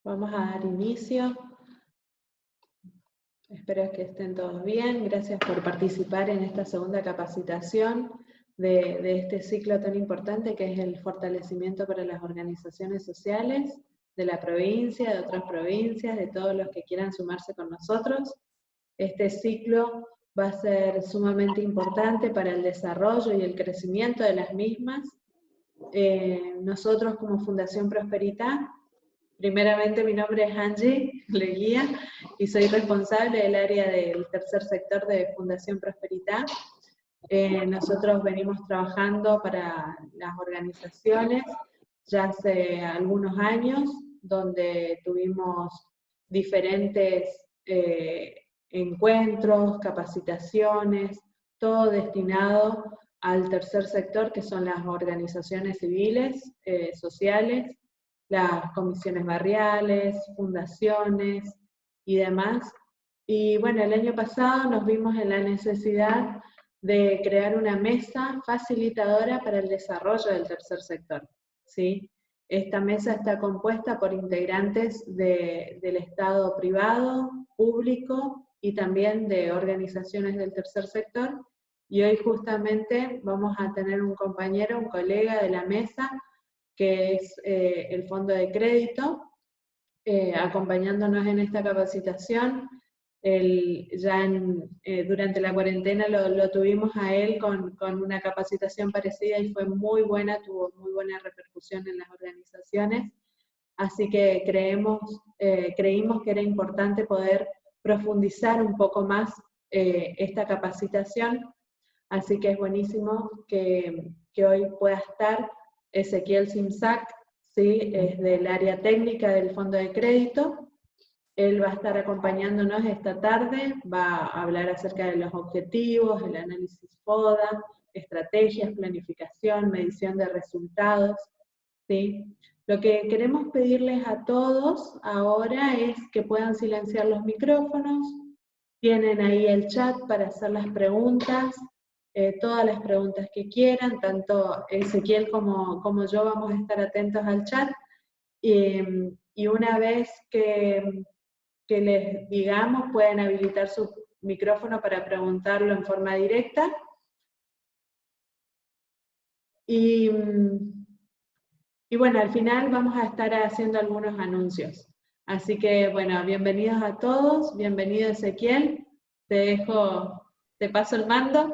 Vamos a dar inicio. Espero que estén todos bien. Gracias por participar en esta segunda capacitación de este ciclo tan importante que es el fortalecimiento para las organizaciones sociales de la provincia, de otras provincias, de todos los que quieran sumarse con nosotros. Este ciclo va a ser sumamente importante para el desarrollo y el crecimiento de las mismas. Nosotros como Fundación Prosperidad, primeramente mi nombre es Angie Leguía y soy responsable del área del tercer sector de Fundación Prosperidad. Nosotros venimos trabajando para las organizaciones ya hace algunos años, donde tuvimos diferentes encuentros, capacitaciones, todo destinado al tercer sector, que son las organizaciones civiles, sociales, las comisiones barriales, fundaciones y demás. Y bueno, el año pasado nos vimos en la necesidad de crear una mesa facilitadora para el desarrollo del tercer sector, ¿sí? Esta mesa está compuesta por integrantes del Estado privado, público y también de organizaciones del tercer sector, y hoy justamente vamos a tener un compañero, un colega de la mesa, que es el Fondo de Crédito, acompañándonos en esta capacitación. Durante la cuarentena lo tuvimos a él con una capacitación parecida y fue muy buena, tuvo muy buena repercusión en las organizaciones, así que creímos que era importante poder profundizar un poco más esta capacitación, así que es buenísimo que hoy pueda estar Ezequiel Simsac, ¿sí? Es del área técnica del Fondo de Crédito. Él va a estar acompañándonos esta tarde, va a hablar acerca de los objetivos, el análisis FODA, estrategias, planificación, medición de resultados, ¿sí? Lo que queremos pedirles a todos ahora es que puedan silenciar los micrófonos, tienen ahí el chat para hacer las preguntas, todas las preguntas que quieran, tanto Ezequiel como yo vamos a estar atentos al chat, y una vez que les digamos, pueden habilitar su micrófono para preguntarlo en forma directa. Y bueno, al final vamos a estar haciendo algunos anuncios. Así que, bueno, bienvenidos a todos, bienvenido Ezequiel, te paso el mando.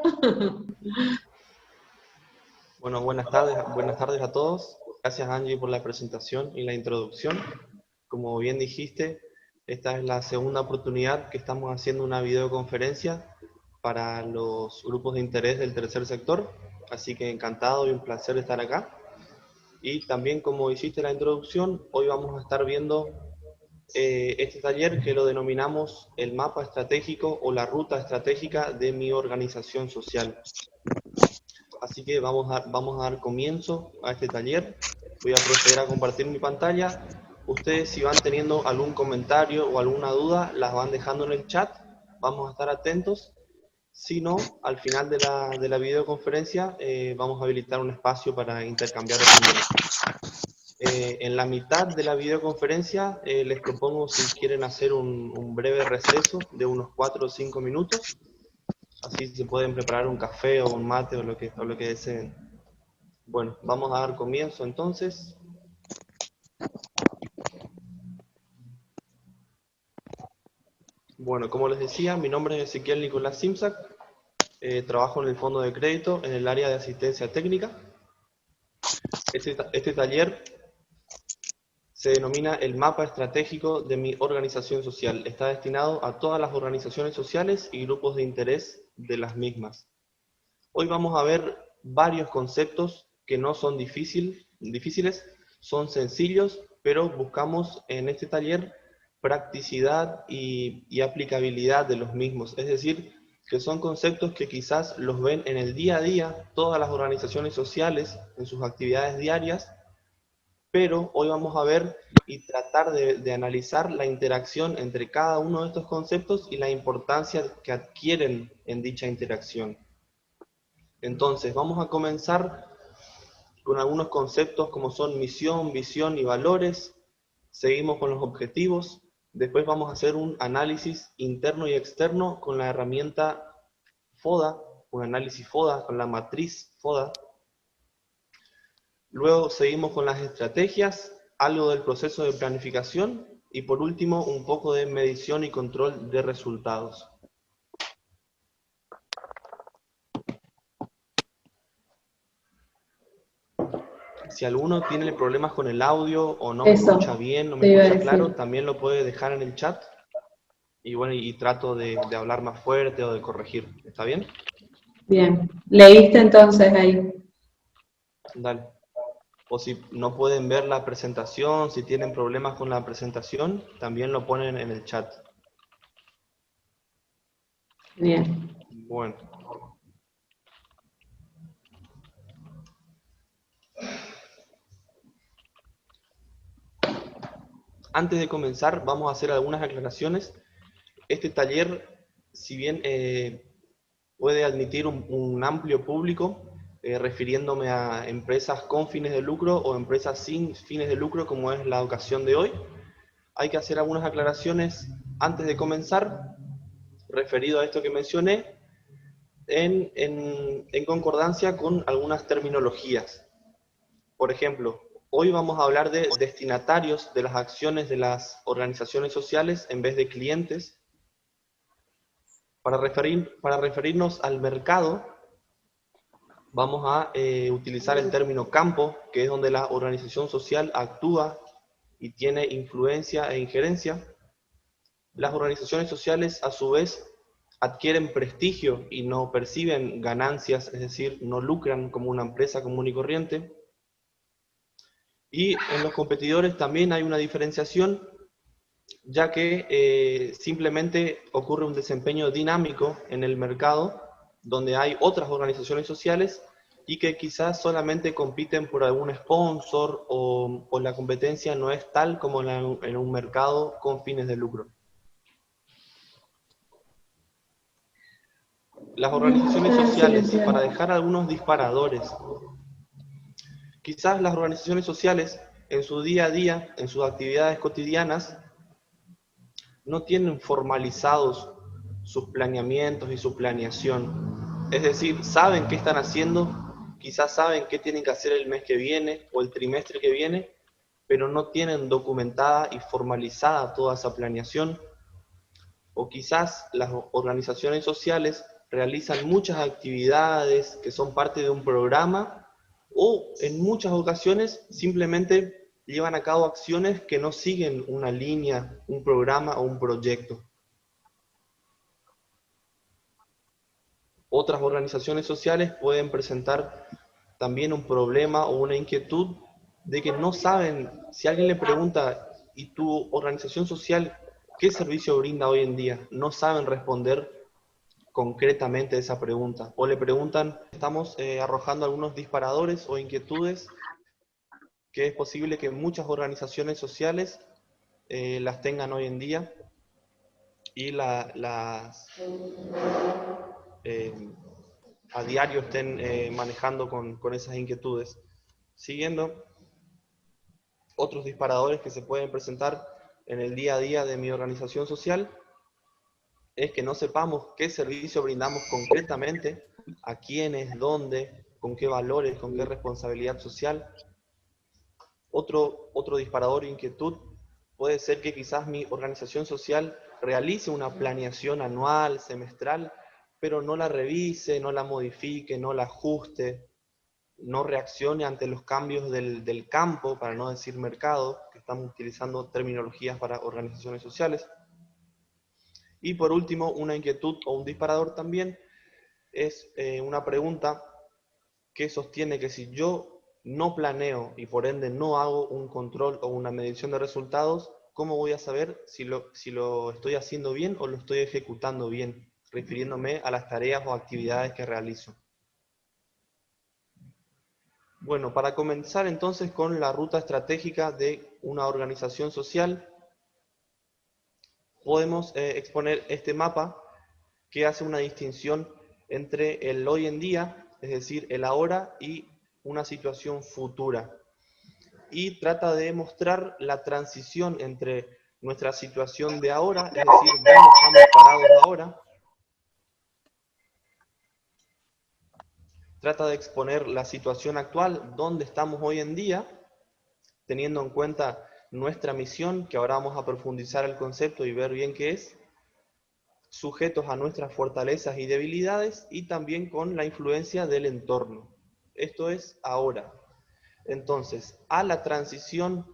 Bueno, buenas tardes a todos. Gracias Angie por la presentación y la introducción. Como bien dijiste, esta es la segunda oportunidad que estamos haciendo una videoconferencia para los grupos de interés del tercer sector, así que encantado y un placer estar acá. Y también, como hiciste la introducción, hoy vamos a estar viendo este taller que lo denominamos el mapa estratégico o la ruta estratégica de mi organización social. Así que vamos a dar comienzo a este taller. Voy a proceder a compartir mi pantalla. Ustedes, si van teniendo algún comentario o alguna duda, las van dejando en el chat. Vamos a estar atentos. Si no, al final de la videoconferencia vamos a habilitar un espacio para intercambiar opiniones. En la mitad de la videoconferencia les propongo, si quieren, hacer un breve receso de unos 4 o 5 minutos. Así se pueden preparar un café o un mate o lo que deseen. Bueno, vamos a dar comienzo entonces. Bueno, como les decía, mi nombre es Ezequiel Nicolás Simsac. Trabajo en el Fondo de Crédito en el área de asistencia técnica. Este taller se denomina el mapa estratégico de mi organización social. Está destinado a todas las organizaciones sociales y grupos de interés de las mismas. Hoy vamos a ver varios conceptos que no son difíciles, son sencillos, pero buscamos en este taller practicidad y aplicabilidad de los mismos. Es decir, que son conceptos que quizás los ven en el día a día todas las organizaciones sociales en sus actividades diarias, pero hoy vamos a ver y tratar de analizar la interacción entre cada uno de estos conceptos y la importancia que adquieren en dicha interacción. Entonces, vamos a comenzar con algunos conceptos como son misión, visión y valores. Seguimos con los objetivos. Después vamos a hacer un análisis interno y externo con la herramienta FODA, un análisis FODA con la matriz FODA. Luego seguimos con las estrategias, algo del proceso de planificación y por último un poco de medición y control de resultados. Si alguno tiene problemas con el audio o no me escucha bien, no me escucha claro, también lo puede dejar en el chat. Y bueno, y trato de hablar más fuerte o de corregir. ¿Está bien? Bien. ¿Leíste entonces ahí? Dale. O si no pueden ver la presentación, si tienen problemas con la presentación, también lo ponen en el chat. Bien. Bueno. Antes de comenzar, vamos a hacer algunas aclaraciones. Este taller, si bien puede admitir un amplio público, refiriéndome a empresas con fines de lucro o empresas sin fines de lucro, como es la ocasión de hoy, hay que hacer algunas aclaraciones antes de comenzar, referido a esto que mencioné, en concordancia con algunas terminologías. Por ejemplo, hoy vamos a hablar de destinatarios de las acciones de las organizaciones sociales en vez de clientes. Para referirnos al mercado, vamos a utilizar el término campo, que es donde la organización social actúa y tiene influencia e injerencia. Las organizaciones sociales, a su vez, adquieren prestigio y no perciben ganancias, es decir, no lucran como una empresa común y corriente. Y en los competidores también hay una diferenciación, ya que simplemente ocurre un desempeño dinámico en el mercado, donde hay otras organizaciones sociales y que quizás solamente compiten por algún sponsor o la competencia no es tal como en un mercado con fines de lucro. Las organizaciones sociales, para dejar algunos disparadores, quizás las organizaciones sociales en su día a día, en sus actividades cotidianas, no tienen formalizados sus planeamientos y su planeación. Es decir, saben qué están haciendo, quizás saben qué tienen que hacer el mes que viene o el trimestre que viene, pero no tienen documentada y formalizada toda esa planeación. O quizás las organizaciones sociales realizan muchas actividades que son parte de un programa, o en muchas ocasiones simplemente llevan a cabo acciones que no siguen una línea, un programa o un proyecto. Otras organizaciones sociales pueden presentar también un problema o una inquietud de que no saben, si alguien le pregunta, ¿y tu organización social qué servicio brinda hoy en día? No saben responder concretamente esa pregunta. O le preguntan, estamos arrojando algunos disparadores o inquietudes que es posible que muchas organizaciones sociales las tengan hoy en día y a diario estén manejando con esas inquietudes. Siguiendo, otros disparadores que se pueden presentar en el día a día de mi organización social es que no sepamos qué servicio brindamos concretamente, a quiénes, dónde, con qué valores, con qué responsabilidad social. Otro disparador de inquietud puede ser que quizás mi organización social realice una planeación anual, semestral, pero no la revise, no la modifique, no la ajuste, no reaccione ante los cambios del campo, para no decir mercado, que estamos utilizando terminologías para organizaciones sociales. Y por último, una inquietud o un disparador también es una pregunta que sostiene que si yo no planeo y por ende no hago un control o una medición de resultados, ¿cómo voy a saber si lo estoy haciendo bien o lo estoy ejecutando bien? Refiriéndome a las tareas o actividades que realizo. Bueno, para comenzar entonces con la ruta estratégica de una organización social, podemos exponer este mapa que hace una distinción entre el hoy en día, es decir, el ahora, y una situación futura. y trata de mostrar la transición entre nuestra situación de ahora, es decir, dónde estamos parados ahora. Trata de exponer la situación actual, dónde estamos hoy en día, teniendo en cuenta nuestra misión, que ahora vamos a profundizar el concepto y ver bien qué es, sujetos a nuestras fortalezas y debilidades, y también con la influencia del entorno. Esto es ahora. Entonces, a la transición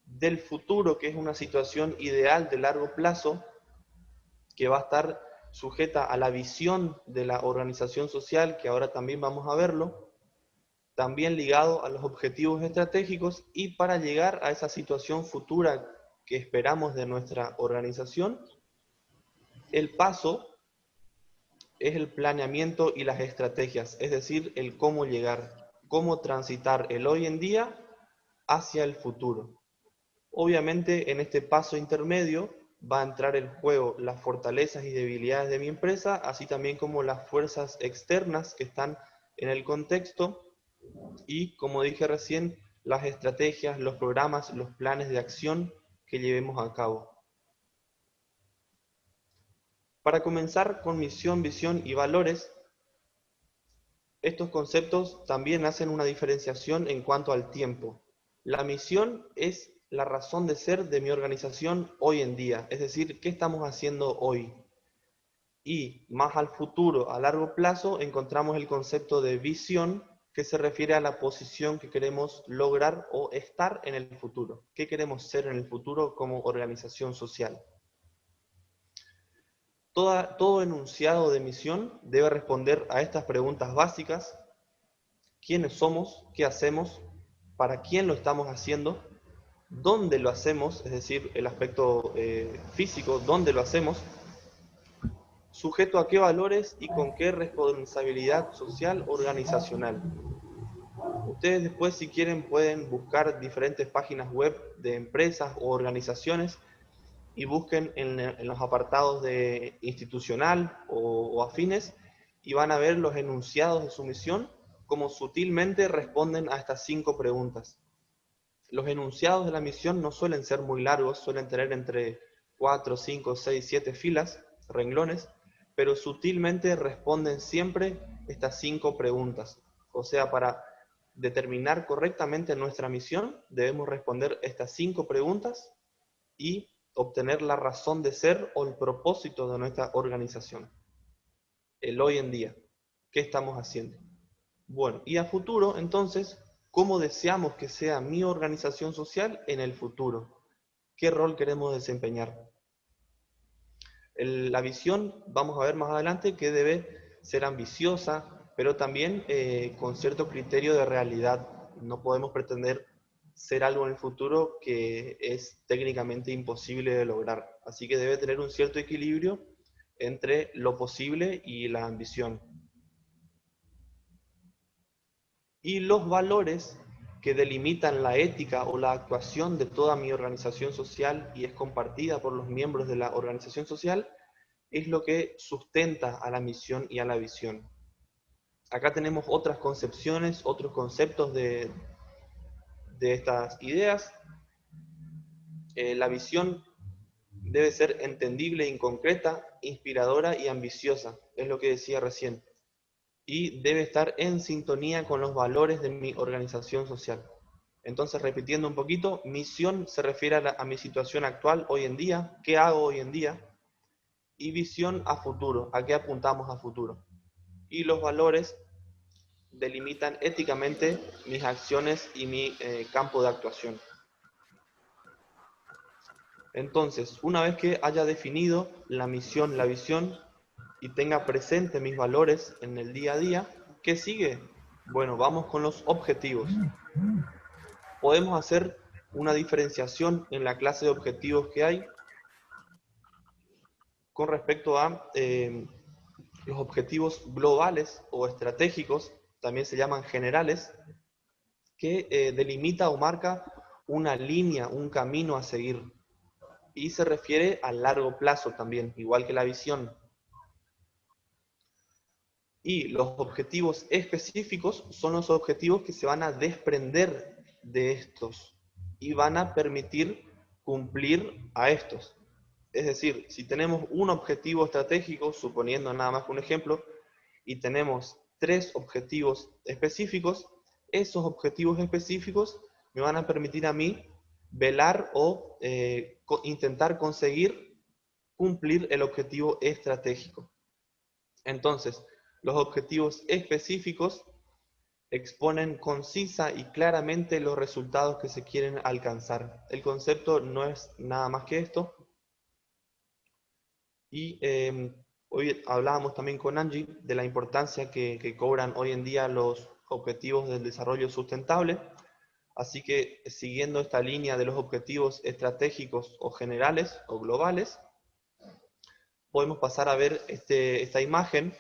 del futuro, que es una situación ideal de largo plazo, que va a estar sujeta a la visión de la organización social, que ahora también vamos a verlo, también ligado a los objetivos estratégicos, y para llegar a esa situación futura que esperamos de nuestra organización, el paso es el planeamiento y las estrategias, es decir, el cómo llegar, cómo transitar el hoy en día hacia el futuro. Obviamente, en este paso intermedio va a entrar en juego las fortalezas y debilidades de mi empresa, así también como las fuerzas externas que están en el contexto y, como dije recién, las estrategias, los programas, los planes de acción que llevemos a cabo. Para comenzar con misión, visión y valores, estos conceptos también hacen una diferenciación en cuanto al tiempo. La misión es la razón de ser de mi organización hoy en día, es decir, ¿qué estamos haciendo hoy? Y más al futuro, a largo plazo, encontramos el concepto de visión, que se refiere a la posición que queremos lograr o estar en el futuro. ¿Qué queremos ser en el futuro como organización social? Todo enunciado de misión debe responder a estas preguntas básicas: quiénes somos, qué hacemos, para quién lo estamos haciendo, dónde lo hacemos, es decir, el aspecto físico, dónde lo hacemos, sujeto a qué valores y con qué responsabilidad social organizacional. Ustedes después, si quieren, pueden buscar diferentes páginas web de empresas o organizaciones y busquen en los apartados de institucional o afines, y van a ver los enunciados de su misión, como sutilmente responden a estas 5 preguntas. Los enunciados de la misión no suelen ser muy largos, suelen tener entre 4, 5, 6, 7 filas, renglones, pero sutilmente responden siempre estas 5 preguntas. O sea, para determinar correctamente nuestra misión, debemos responder estas 5 preguntas y obtener la razón de ser o el propósito de nuestra organización. El hoy en día, ¿qué estamos haciendo? Bueno, y a futuro, entonces, ¿cómo deseamos que sea mi organización social en el futuro? ¿Qué rol queremos desempeñar? La visión, vamos a ver más adelante, que debe ser ambiciosa, pero también con cierto criterio de realidad. No podemos pretender ser algo en el futuro que es técnicamente imposible de lograr. Así que debe tener un cierto equilibrio entre lo posible y la ambición. Y los valores que delimitan la ética o la actuación de toda mi organización social y es compartida por los miembros de la organización social, es lo que sustenta a la misión y a la visión. Acá tenemos otras concepciones, otros conceptos de estas ideas. La visión debe ser entendible y concreta, inspiradora y ambiciosa, es lo que decía recién. Y debe estar en sintonía con los valores de mi organización social. Entonces, repitiendo un poquito, misión se refiere a mi situación actual, hoy en día, qué hago hoy en día, y visión a futuro, a qué apuntamos a futuro. Y los valores delimitan éticamente mis acciones y mi campo de actuación. Entonces, una vez que haya definido la misión, la visión, y tenga presente mis valores en el día a día, ¿qué sigue? Bueno, vamos con los objetivos. Podemos hacer una diferenciación en la clase de objetivos que hay con respecto a los objetivos globales o estratégicos, también se llaman generales, que delimita o marca una línea, un camino a seguir. Y se refiere a largo plazo también, igual que la visión. Y los objetivos específicos son los objetivos que se van a desprender de estos y van a permitir cumplir a estos. Es decir, si tenemos un objetivo estratégico, suponiendo nada más que un ejemplo, y tenemos 3 objetivos específicos, esos objetivos específicos me van a permitir a mí velar o intentar conseguir cumplir el objetivo estratégico. Entonces, los objetivos específicos exponen concisa y claramente los resultados que se quieren alcanzar. El concepto no es nada más que esto. Y hoy hablábamos también con Angie de la importancia que cobran hoy en día los objetivos del desarrollo sustentable. Así que siguiendo esta línea de los objetivos estratégicos o generales o globales, podemos pasar a ver esta imagen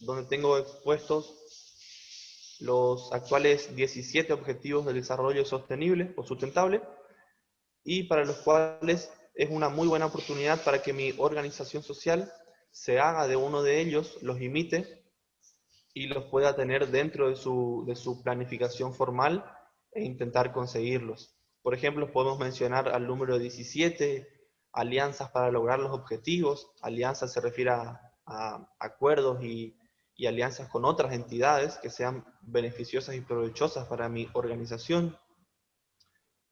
donde tengo expuestos los actuales 17 objetivos del desarrollo sostenible o sustentable, y para los cuales es una muy buena oportunidad para que mi organización social se haga de uno de ellos, los imite y los pueda tener dentro de su planificación formal e intentar conseguirlos. Por ejemplo, podemos mencionar al número 17, alianzas para lograr los objetivos. Alianzas se refiere a acuerdos y alianzas con otras entidades que sean beneficiosas y provechosas para mi organización.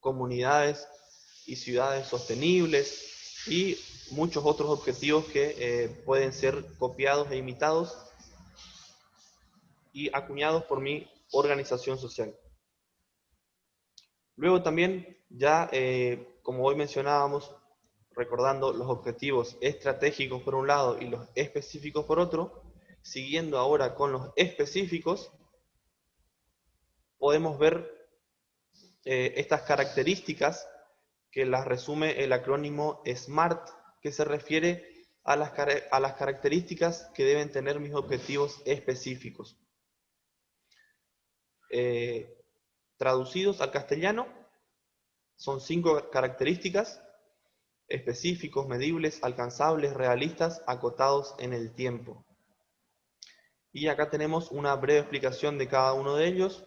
Comunidades y ciudades sostenibles y muchos otros objetivos que pueden ser copiados e imitados y acuñados por mi organización social. Luego también, ya como hoy mencionábamos, recordando los objetivos estratégicos por un lado y los específicos por otro, siguiendo ahora con los específicos, podemos ver estas características que las resume el acrónimo SMART, que se refiere a las características que deben tener mis objetivos específicos. Traducidos al castellano, son 5 características: específicos, medibles, alcanzables, realistas, acotados en el tiempo. Y acá tenemos una breve explicación de cada uno de ellos.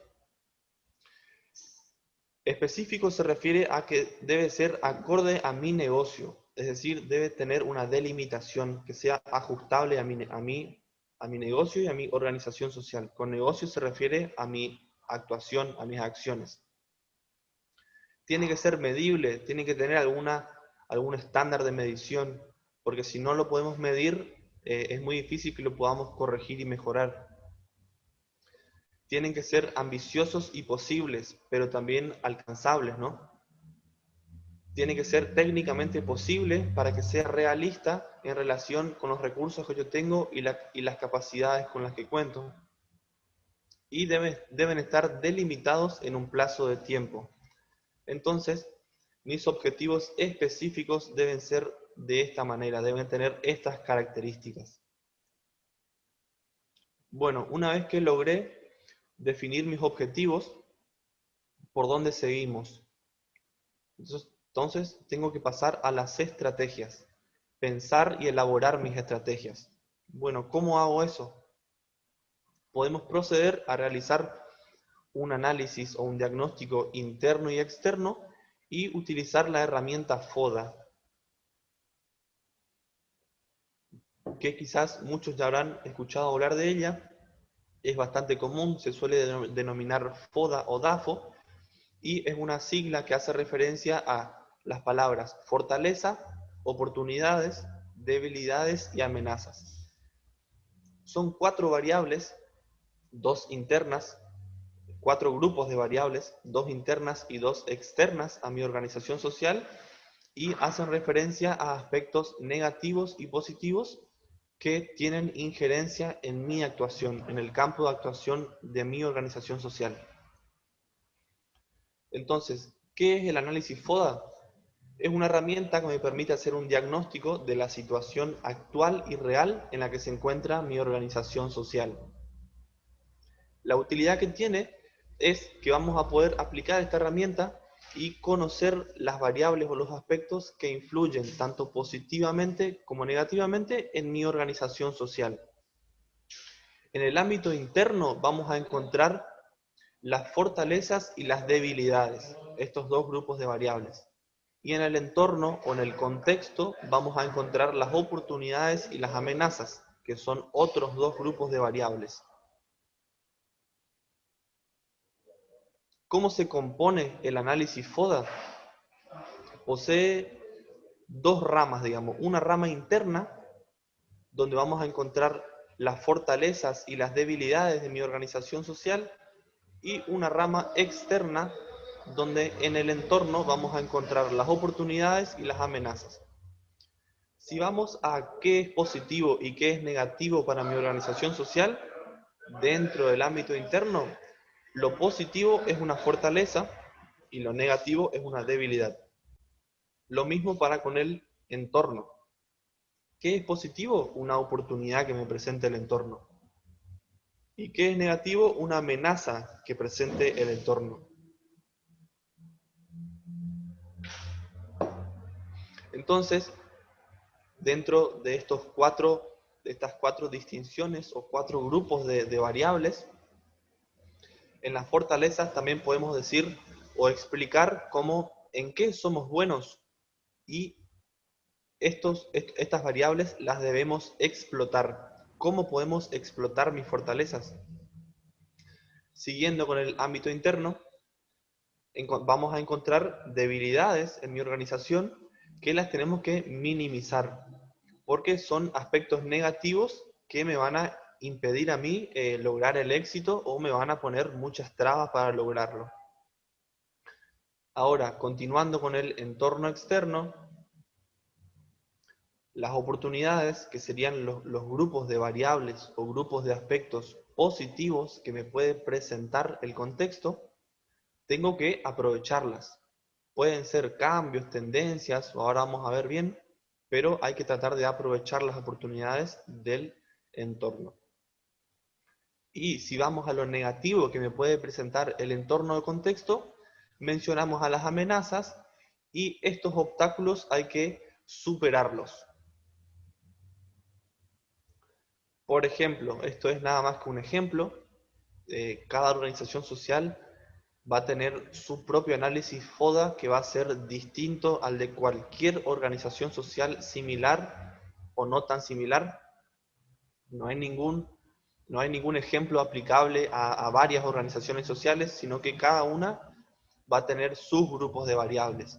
Específico se refiere a que debe ser acorde a mi negocio, es decir, debe tener una delimitación que sea ajustable a mi negocio y a mi organización social. Con negocio se refiere a mi actuación, a mis acciones. Tiene que ser medible, tiene que tener algún estándar de medición, porque si no lo podemos medir, es muy difícil que lo podamos corregir y mejorar. Tienen que ser ambiciosos y posibles, pero también alcanzables, ¿no? Tiene que ser técnicamente posible para que sea realista en relación con los recursos que yo tengo y las capacidades con las que cuento. Y deben estar delimitados en un plazo de tiempo. Entonces, mis objetivos específicos deben ser de esta manera, deben tener estas características. Bueno, una vez que logré definir mis objetivos, ¿por dónde seguimos? Entonces tengo que pasar a las estrategias, pensar y elaborar mis estrategias. Bueno, ¿cómo hago eso? Podemos proceder a realizar un análisis o un diagnóstico interno y externo y utilizar la herramienta FODA, que quizás muchos ya habrán escuchado hablar de ella. Es bastante común, se suele denominar FODA o DAFO, y es una sigla que hace referencia a las palabras fortaleza, oportunidades, debilidades y amenazas. Son 4 variables, 2 internas, 4 grupos de variables, 2 internas y 2 externas a mi organización social, y hacen referencia a aspectos negativos y positivos que tienen injerencia en mi actuación, en el campo de actuación de mi organización social. Entonces, ¿qué es el análisis FODA? Es una herramienta que me permite hacer un diagnóstico de la situación actual y real en la que se encuentra mi organización social. La utilidad que tiene es que vamos a poder aplicar esta herramienta y conocer las variables o los aspectos que influyen tanto positivamente como negativamente en mi organización social. En el ámbito interno vamos a encontrar las fortalezas y las debilidades, estos dos grupos de variables. Y en el entorno o en el contexto vamos a encontrar las oportunidades y las amenazas, que son otros dos grupos de variables. ¿Cómo se compone el análisis FODA? Posee dos ramas, digamos. Una rama interna, donde vamos a encontrar las fortalezas y las debilidades de mi organización social, y una rama externa, donde en el entorno vamos a encontrar las oportunidades y las amenazas. Si vamos a qué es positivo y qué es negativo para mi organización social, dentro del ámbito interno, lo positivo es una fortaleza y lo negativo es una debilidad. Lo mismo para con el entorno. ¿Qué es positivo? Una oportunidad que me presente el entorno. ¿Y qué es negativo? Una amenaza que presente el entorno. Entonces, dentro de estas cuatro distinciones o cuatro grupos de variables, en las fortalezas también podemos decir o explicar en qué somos buenos, y estas variables las debemos explotar. ¿Cómo podemos explotar mis fortalezas? Siguiendo con el ámbito interno, vamos a encontrar debilidades en mi organización que las tenemos que minimizar, porque son aspectos negativos que me van a impedir a mí lograr el éxito, o me van a poner muchas trabas para lograrlo. Ahora, continuando con el entorno externo, las oportunidades, que serían los grupos de variables o grupos de aspectos positivos que me puede presentar el contexto, tengo que aprovecharlas. Pueden ser cambios, tendencias, ahora vamos a ver bien, pero hay que tratar de aprovechar las oportunidades del entorno. Y si vamos a lo negativo que me puede presentar el entorno de contexto, mencionamos a las amenazas, y estos obstáculos hay que superarlos. Por ejemplo, esto es nada más que un ejemplo, cada organización social va a tener su propio análisis FODA, que va a ser distinto al de cualquier organización social similar o no tan similar. No hay ningún ejemplo aplicable a varias organizaciones sociales, sino que cada una va a tener sus grupos de variables.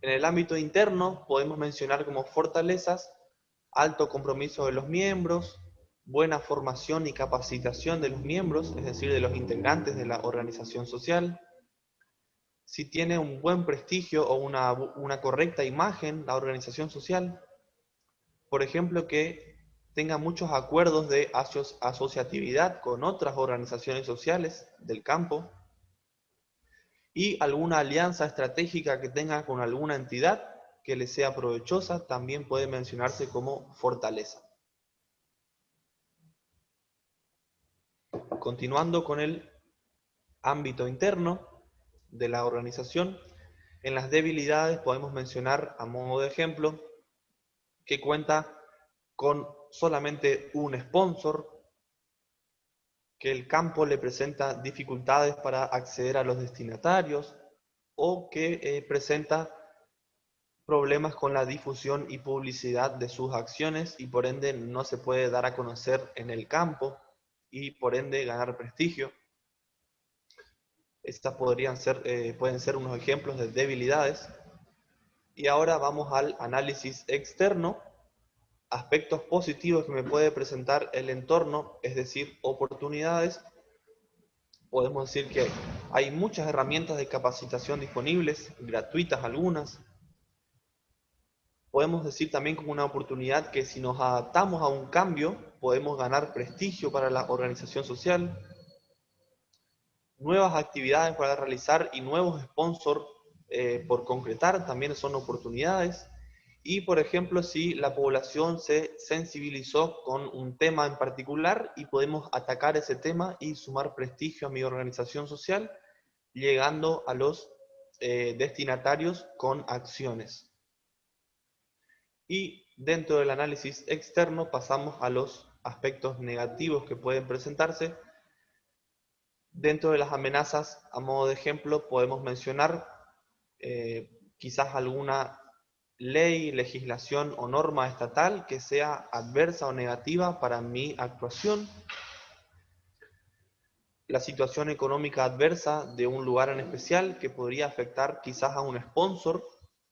En el ámbito interno podemos mencionar como fortalezas alto compromiso de los miembros, buena formación y capacitación de los miembros, es decir, de los integrantes de la organización social. Si tiene un buen prestigio o una correcta imagen la organización social. Por ejemplo, que tenga muchos acuerdos de asociatividad con otras organizaciones sociales del campo, y alguna alianza estratégica que tenga con alguna entidad que le sea provechosa, también puede mencionarse como fortaleza. Continuando con el ámbito interno de la organización, en las debilidades podemos mencionar, a modo de ejemplo, que cuenta con solamente un sponsor, que el campo le presenta dificultades para acceder a los destinatarios, o que presenta problemas con la difusión y publicidad de sus acciones, y por ende no se puede dar a conocer en el campo y por ende ganar prestigio. Estas pueden ser unos ejemplos de debilidades. Y ahora vamos al análisis externo, aspectos positivos que me puede presentar el entorno, es decir, oportunidades. Podemos decir que hay muchas herramientas de capacitación disponibles, gratuitas algunas. Podemos decir también como una oportunidad que si nos adaptamos a un cambio, podemos ganar prestigio para la organización social, nuevas actividades para realizar y nuevos sponsors por concretar también son oportunidades. Y por ejemplo, si la población se sensibilizó con un tema en particular y podemos atacar ese tema y sumar prestigio a mi organización social, llegando a los destinatarios con acciones. Y dentro del análisis externo pasamos a los aspectos negativos que pueden presentarse, Dentro de las amenazas, a modo de ejemplo, podemos mencionar quizás alguna ley, legislación o norma estatal que sea adversa o negativa para mi actuación, la situación económica adversa de un lugar en especial que podría afectar quizás a un sponsor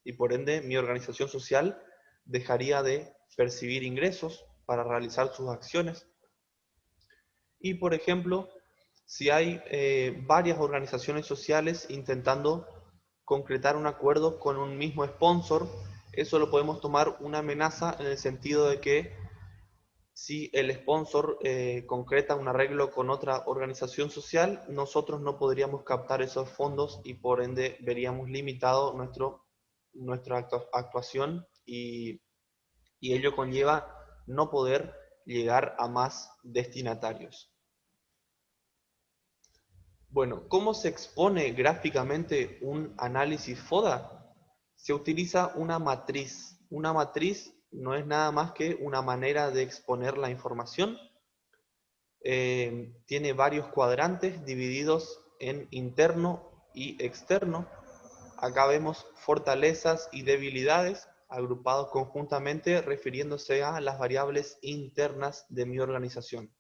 y por ende mi organización social dejaría de percibir ingresos para realizar sus acciones. Y por ejemplo, si hay varias organizaciones sociales intentando concretar un acuerdo con un mismo sponsor, eso lo podemos tomar una amenaza en el sentido de que si el sponsor concreta un arreglo con otra organización social, nosotros no podríamos captar esos fondos y por ende veríamos limitado nuestra actuación y ello conlleva no poder llegar a más destinatarios. Bueno, ¿cómo se expone gráficamente un análisis FODA? Se utiliza una matriz. Una matriz no es nada más que una manera de exponer la información. Tiene varios cuadrantes divididos en interno y externo. Acá vemos fortalezas y debilidades agrupados conjuntamente refiriéndose a las variables internas de mi organización.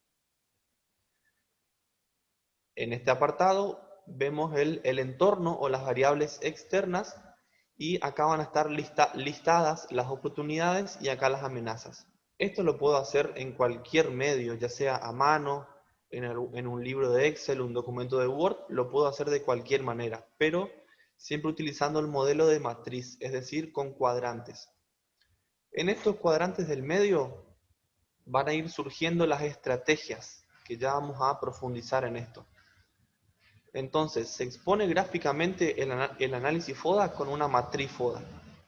En este apartado vemos el entorno o las variables externas y acá van a estar listadas las oportunidades y acá las amenazas. Esto lo puedo hacer en cualquier medio, ya sea a mano, en un libro de Excel, un documento de Word, lo puedo hacer de cualquier manera, pero siempre utilizando el modelo de matriz, es decir, con cuadrantes. En estos cuadrantes del medio van a ir surgiendo las estrategias, que ya vamos a profundizar en esto. Entonces, se expone gráficamente el análisis FODA con una matriz FODA.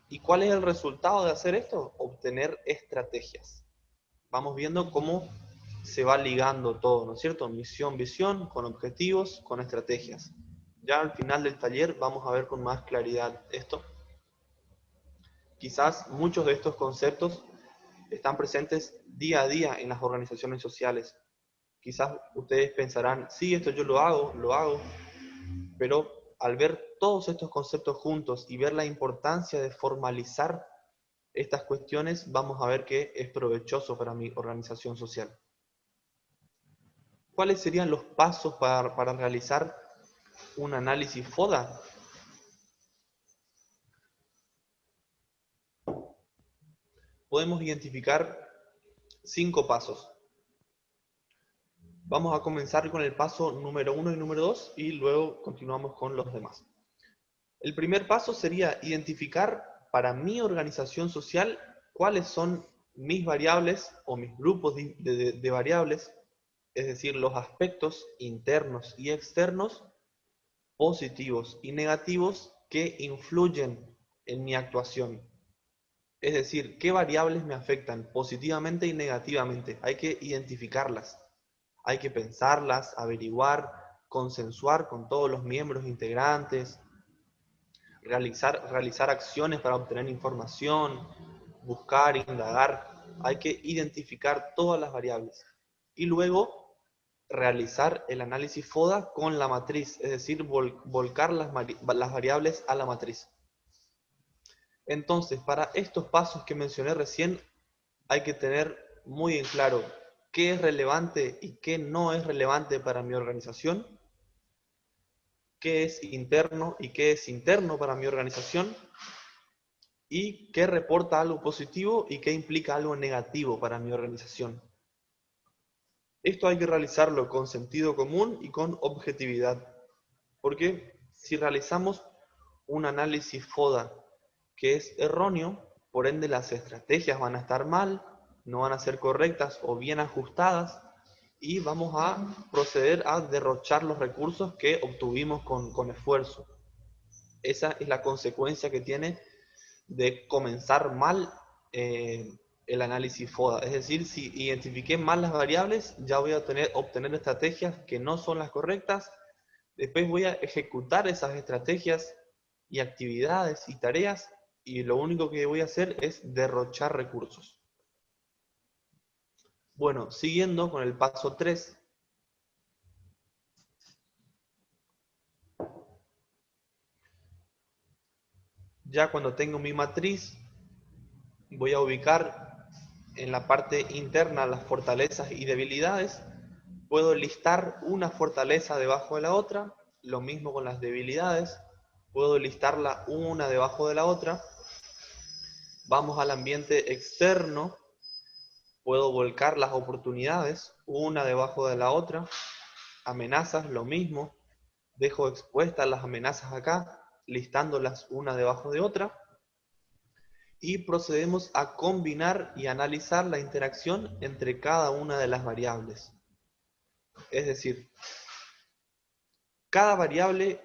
¿Y cuál es el resultado de hacer esto? Obtener estrategias. Vamos viendo cómo se va ligando todo, ¿no es cierto? Misión, visión, con objetivos, con estrategias. Ya al final del taller vamos a ver con más claridad esto. Quizás muchos de estos conceptos están presentes día a día en las organizaciones sociales. Quizás ustedes pensarán, sí, esto yo lo hago, pero al ver todos estos conceptos juntos y ver la importancia de formalizar estas cuestiones, vamos a ver que es provechoso para mi organización social. ¿Cuáles serían los pasos para realizar un análisis FODA? Podemos identificar 5 pasos. Vamos a comenzar con el paso número 1 y número 2 y luego continuamos con los demás. El primer paso sería identificar para mi organización social cuáles son mis variables o mis grupos de variables, es decir, los aspectos internos y externos, positivos y negativos que influyen en mi actuación. Es decir, qué variables me afectan positivamente y negativamente. Hay que identificarlas, hay que pensarlas, averiguar, consensuar con todos los miembros integrantes, realizar acciones para obtener información, buscar, indagar. Hay que identificar todas las variables y luego realizar el análisis FODA con la matriz, es decir, volcar las variables a la matriz. Entonces, para estos pasos que mencioné recién, hay que tener muy en claro qué es relevante y qué no es relevante para mi organización, qué es interno y qué es interno para mi organización, y qué reporta algo positivo y qué implica algo negativo para mi organización. Esto hay que realizarlo con sentido común y con objetividad, porque si realizamos un análisis FODA que es erróneo, por ende las estrategias van a estar mal, no van a ser correctas o bien ajustadas, y vamos a proceder a derrochar los recursos que obtuvimos con esfuerzo. Esa es la consecuencia que tiene de comenzar mal el análisis FODA. Es decir, si identifiqué mal las variables, ya voy a obtener estrategias que no son las correctas. Después voy a ejecutar esas estrategias y actividades y tareas y lo único que voy a hacer es derrochar recursos. Bueno, siguiendo con el paso 3. Ya cuando tengo mi matriz, voy a ubicar en la parte interna las fortalezas y debilidades. Puedo listar una fortaleza debajo de la otra, lo mismo con las debilidades, puedo listarla una debajo de la otra. Vamos al ambiente externo, puedo volcar las oportunidades una debajo de la otra, amenazas, lo mismo, dejo expuestas las amenazas acá, listándolas una debajo de otra, y procedemos a combinar y analizar la interacción entre cada una de las variables. Es decir, cada variable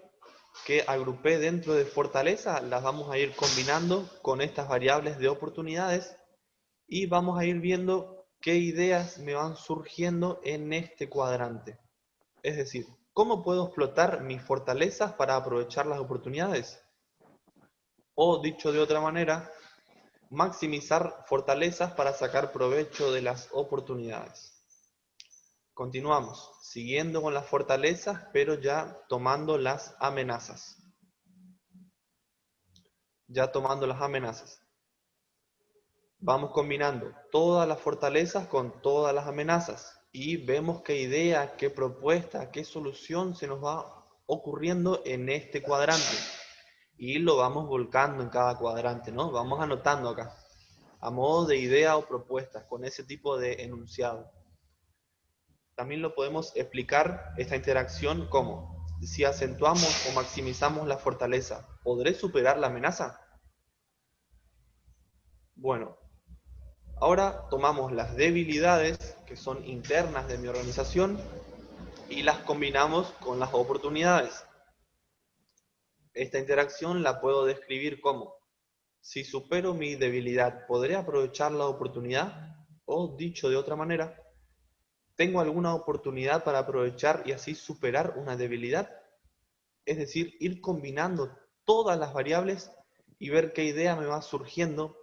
que agrupé dentro de fortaleza las vamos a ir combinando con estas variables de oportunidades y vamos a ir viendo qué ideas me van surgiendo en este cuadrante. Es decir, ¿cómo puedo explotar mis fortalezas para aprovechar las oportunidades? O dicho de otra manera, maximizar fortalezas para sacar provecho de las oportunidades. Continuamos, siguiendo con las fortalezas, pero ya tomando las amenazas. Vamos combinando todas las fortalezas con todas las amenazas y vemos qué idea, qué propuesta, qué solución se nos va ocurriendo en este cuadrante. Y lo vamos volcando en cada cuadrante, ¿no? Vamos anotando acá, a modo de idea o propuestas, con ese tipo de enunciado. También lo podemos explicar esta interacción como: si acentuamos o maximizamos la fortaleza, ¿podré superar la amenaza? Bueno, ahora tomamos las debilidades que son internas de mi organización y las combinamos con las oportunidades. Esta interacción la puedo describir como: si supero mi debilidad, ¿podré aprovechar la oportunidad? O dicho de otra manera, ¿tengo alguna oportunidad para aprovechar y así superar una debilidad? Es decir, ir combinando todas las variables y ver qué idea me va surgiendo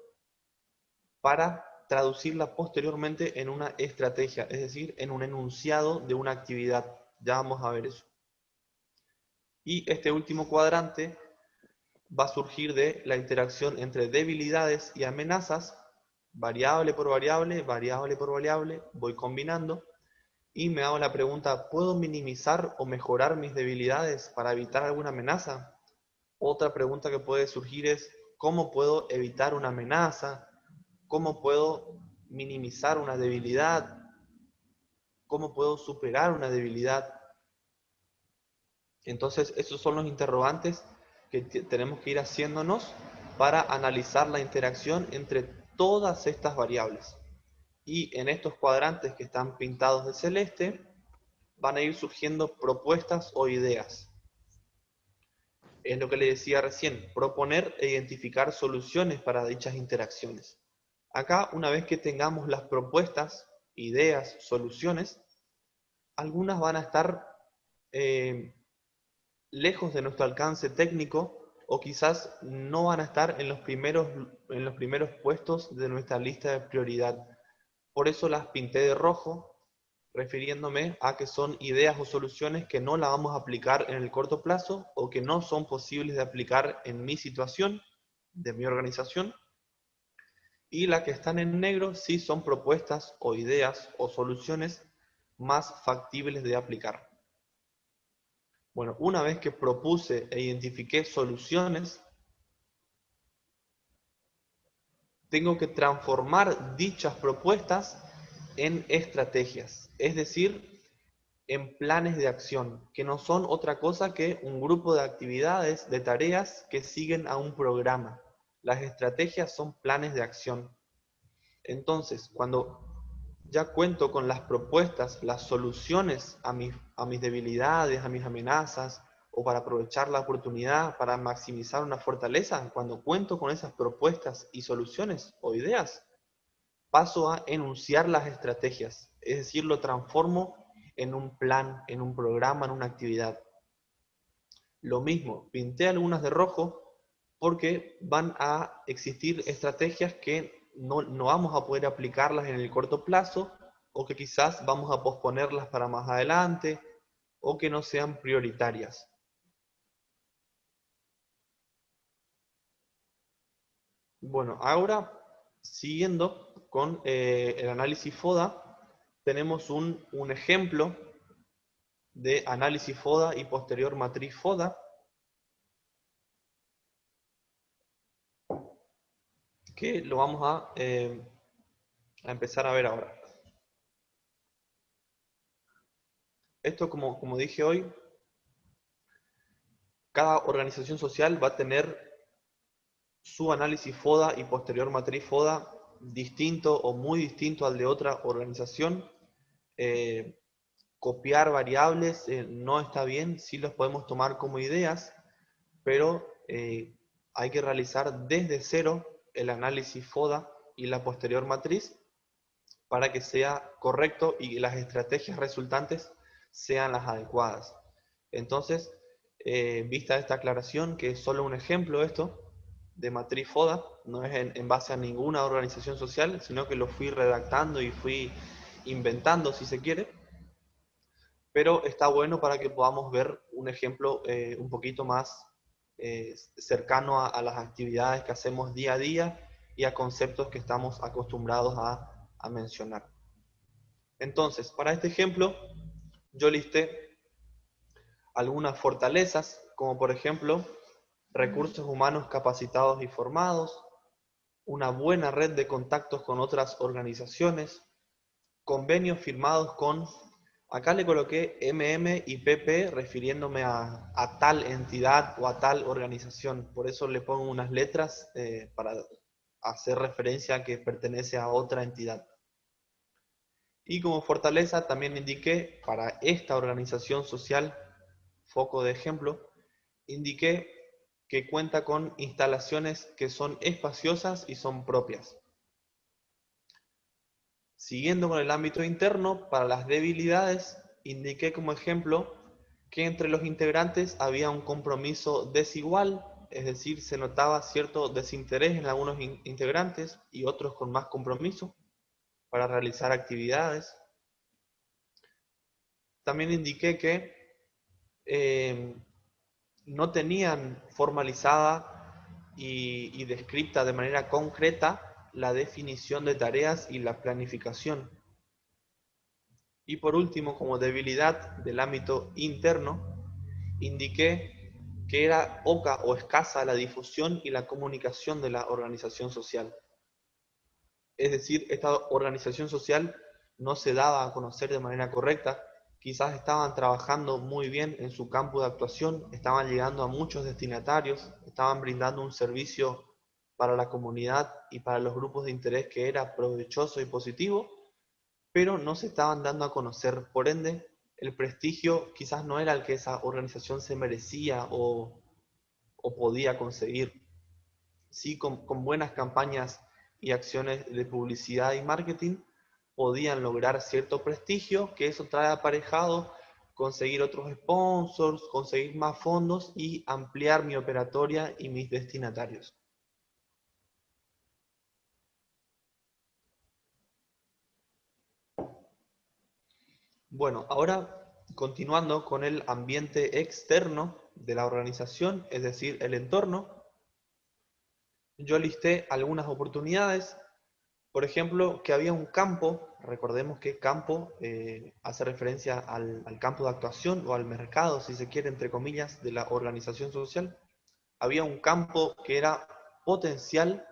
para traducirla posteriormente en una estrategia, es decir, en un enunciado de una actividad. Ya vamos a ver eso. Y este último cuadrante va a surgir de la interacción entre debilidades y amenazas, variable por variable, variable por variable, voy combinando y me hago la pregunta: ¿puedo minimizar o mejorar mis debilidades para evitar alguna amenaza? Otra pregunta que puede surgir es: ¿cómo puedo evitar una amenaza? ¿Cómo puedo minimizar una debilidad? ¿Cómo puedo superar una debilidad? Entonces, esos son los interrogantes que tenemos que ir haciéndonos para analizar la interacción entre todas estas variables. Y en estos cuadrantes que están pintados de celeste, van a ir surgiendo propuestas o ideas. Es lo que le decía recién, proponer e identificar soluciones para dichas interacciones. Acá, una vez que tengamos las propuestas, ideas, soluciones, algunas van a estar lejos de nuestro alcance técnico o quizás no van a estar en los primeros puestos de nuestra lista de prioridad. Por eso las pinté de rojo, refiriéndome a que son ideas o soluciones que no las vamos a aplicar en el corto plazo o que no son posibles de aplicar en mi situación, de mi organización. Y las que están en negro sí son propuestas o ideas o soluciones más factibles de aplicar. Bueno, una vez que propuse e identifiqué soluciones, tengo que transformar dichas propuestas en estrategias, es decir, en planes de acción, que no son otra cosa que un grupo de actividades, de tareas que siguen a un programa. Las estrategias son planes de acción. Entonces, cuando ya cuento con las propuestas, las soluciones a mis debilidades, a mis amenazas, o para aprovechar la oportunidad, para maximizar una fortaleza, cuando cuento con esas propuestas y soluciones o ideas, paso a enunciar las estrategias, es decir, lo transformo en un plan, en un programa, en una actividad. Lo mismo, pinté algunas de rojo porque van a existir estrategias que no vamos a poder aplicarlas en el corto plazo o que quizás vamos a posponerlas para más adelante o que no sean prioritarias. Bueno, ahora, siguiendo con el análisis FODA, tenemos un ejemplo de análisis FODA y posterior matriz FODA, que lo vamos a empezar a ver ahora. Esto, como dije hoy, cada organización social va a tener su análisis FODA y posterior matriz FODA distinto o muy distinto al de otra organización. Copiar variables no está bien, sí los podemos tomar como ideas, pero hay que realizar desde cero el análisis FODA y la posterior matriz para que sea correcto y las estrategias resultantes sean las adecuadas. Entonces, vista esta aclaración, que es solo un ejemplo esto, de matriz FODA, no es en base a ninguna organización social, sino que lo fui redactando y fui inventando, si se quiere, pero está bueno para que podamos ver un ejemplo un poquito más cercano a las actividades que hacemos día a día y a conceptos que estamos acostumbrados a mencionar. Entonces, para este ejemplo, yo listé algunas fortalezas, como por ejemplo, recursos humanos capacitados y formados, una buena red de contactos con otras organizaciones, convenios firmados con, acá le coloqué MM y PP refiriéndome a tal entidad o a tal organización, por eso le pongo unas letras para hacer referencia a que pertenece a otra entidad. Y como fortaleza también indiqué para esta organización social, foco de ejemplo, indiqué que cuenta con instalaciones que son espaciosas y son propias. Siguiendo con el ámbito interno, para las debilidades, indiqué como ejemplo que entre los integrantes había un compromiso desigual, es decir, se notaba cierto desinterés en algunos integrantes y otros con más compromiso para realizar actividades. También indiqué que no tenían formalizada y descrita de manera concreta la definición de tareas y la planificación. Y por último, como debilidad del ámbito interno, indiqué que era poca o escasa la difusión y la comunicación de la organización social. Es decir, esta organización social no se daba a conocer de manera correcta, quizás estaban trabajando muy bien en su campo de actuación, estaban llegando a muchos destinatarios, estaban brindando un servicio para la comunidad y para los grupos de interés que era provechoso y positivo, pero no se estaban dando a conocer. Por ende, el prestigio quizás no era el que esa organización se merecía o podía conseguir. Sí, con buenas campañas y acciones de publicidad y marketing podían lograr cierto prestigio, que eso trae aparejado conseguir otros sponsors, conseguir más fondos y ampliar mi operatoria y mis destinatarios. Bueno, ahora continuando con el ambiente externo de la organización, es decir, el entorno, yo listé algunas oportunidades. Por ejemplo, que había un campo, recordemos que campo hace referencia al campo de actuación o al mercado, si se quiere, entre comillas, de la organización social. Había un campo que era potencial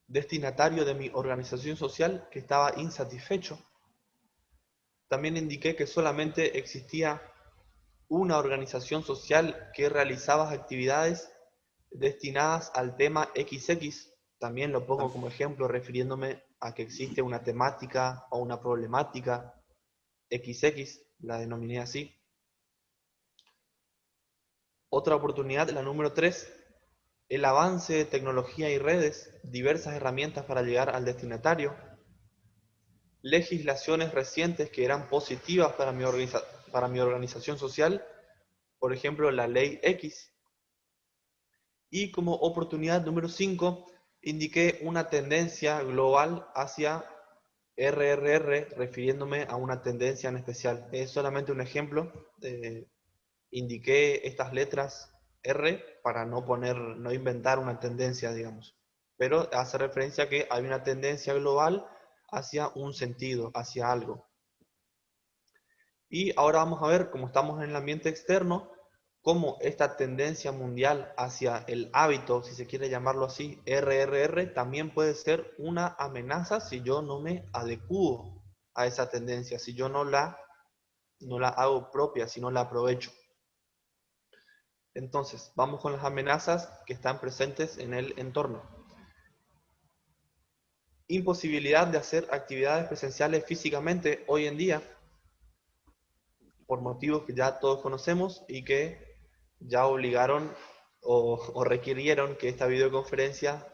destinatario de mi organización social que estaba insatisfecho. También indiqué que solamente existía una organización social que realizaba actividades destinadas al tema XX. También lo pongo como ejemplo refiriéndome a que existe una temática o una problemática XX, la denominé así. Otra oportunidad, la número 3, el avance de tecnología y redes, diversas herramientas para llegar al destinatario, legislaciones recientes que eran positivas para mi organización social, por ejemplo la ley X. Y como oportunidad número 5, indiqué una tendencia global hacia RRR, refiriéndome a una tendencia en especial. Es solamente un ejemplo. Indiqué estas letras R para no inventar una tendencia, digamos. pero hace referencia a que hay una tendencia global hacia un sentido, hacia algo. Y ahora vamos a ver, como estamos en el ambiente externo, cómo esta tendencia mundial hacia el hábito, si se quiere llamarlo así, RRR, también puede ser una amenaza si yo no me adecuo a esa tendencia, si yo no la hago propia, si no la aprovecho. Entonces, vamos con las amenazas que están presentes en el entorno. Imposibilidad de hacer actividades presenciales físicamente hoy en día, por motivos que ya todos conocemos y que ya obligaron o requirieron que esta videoconferencia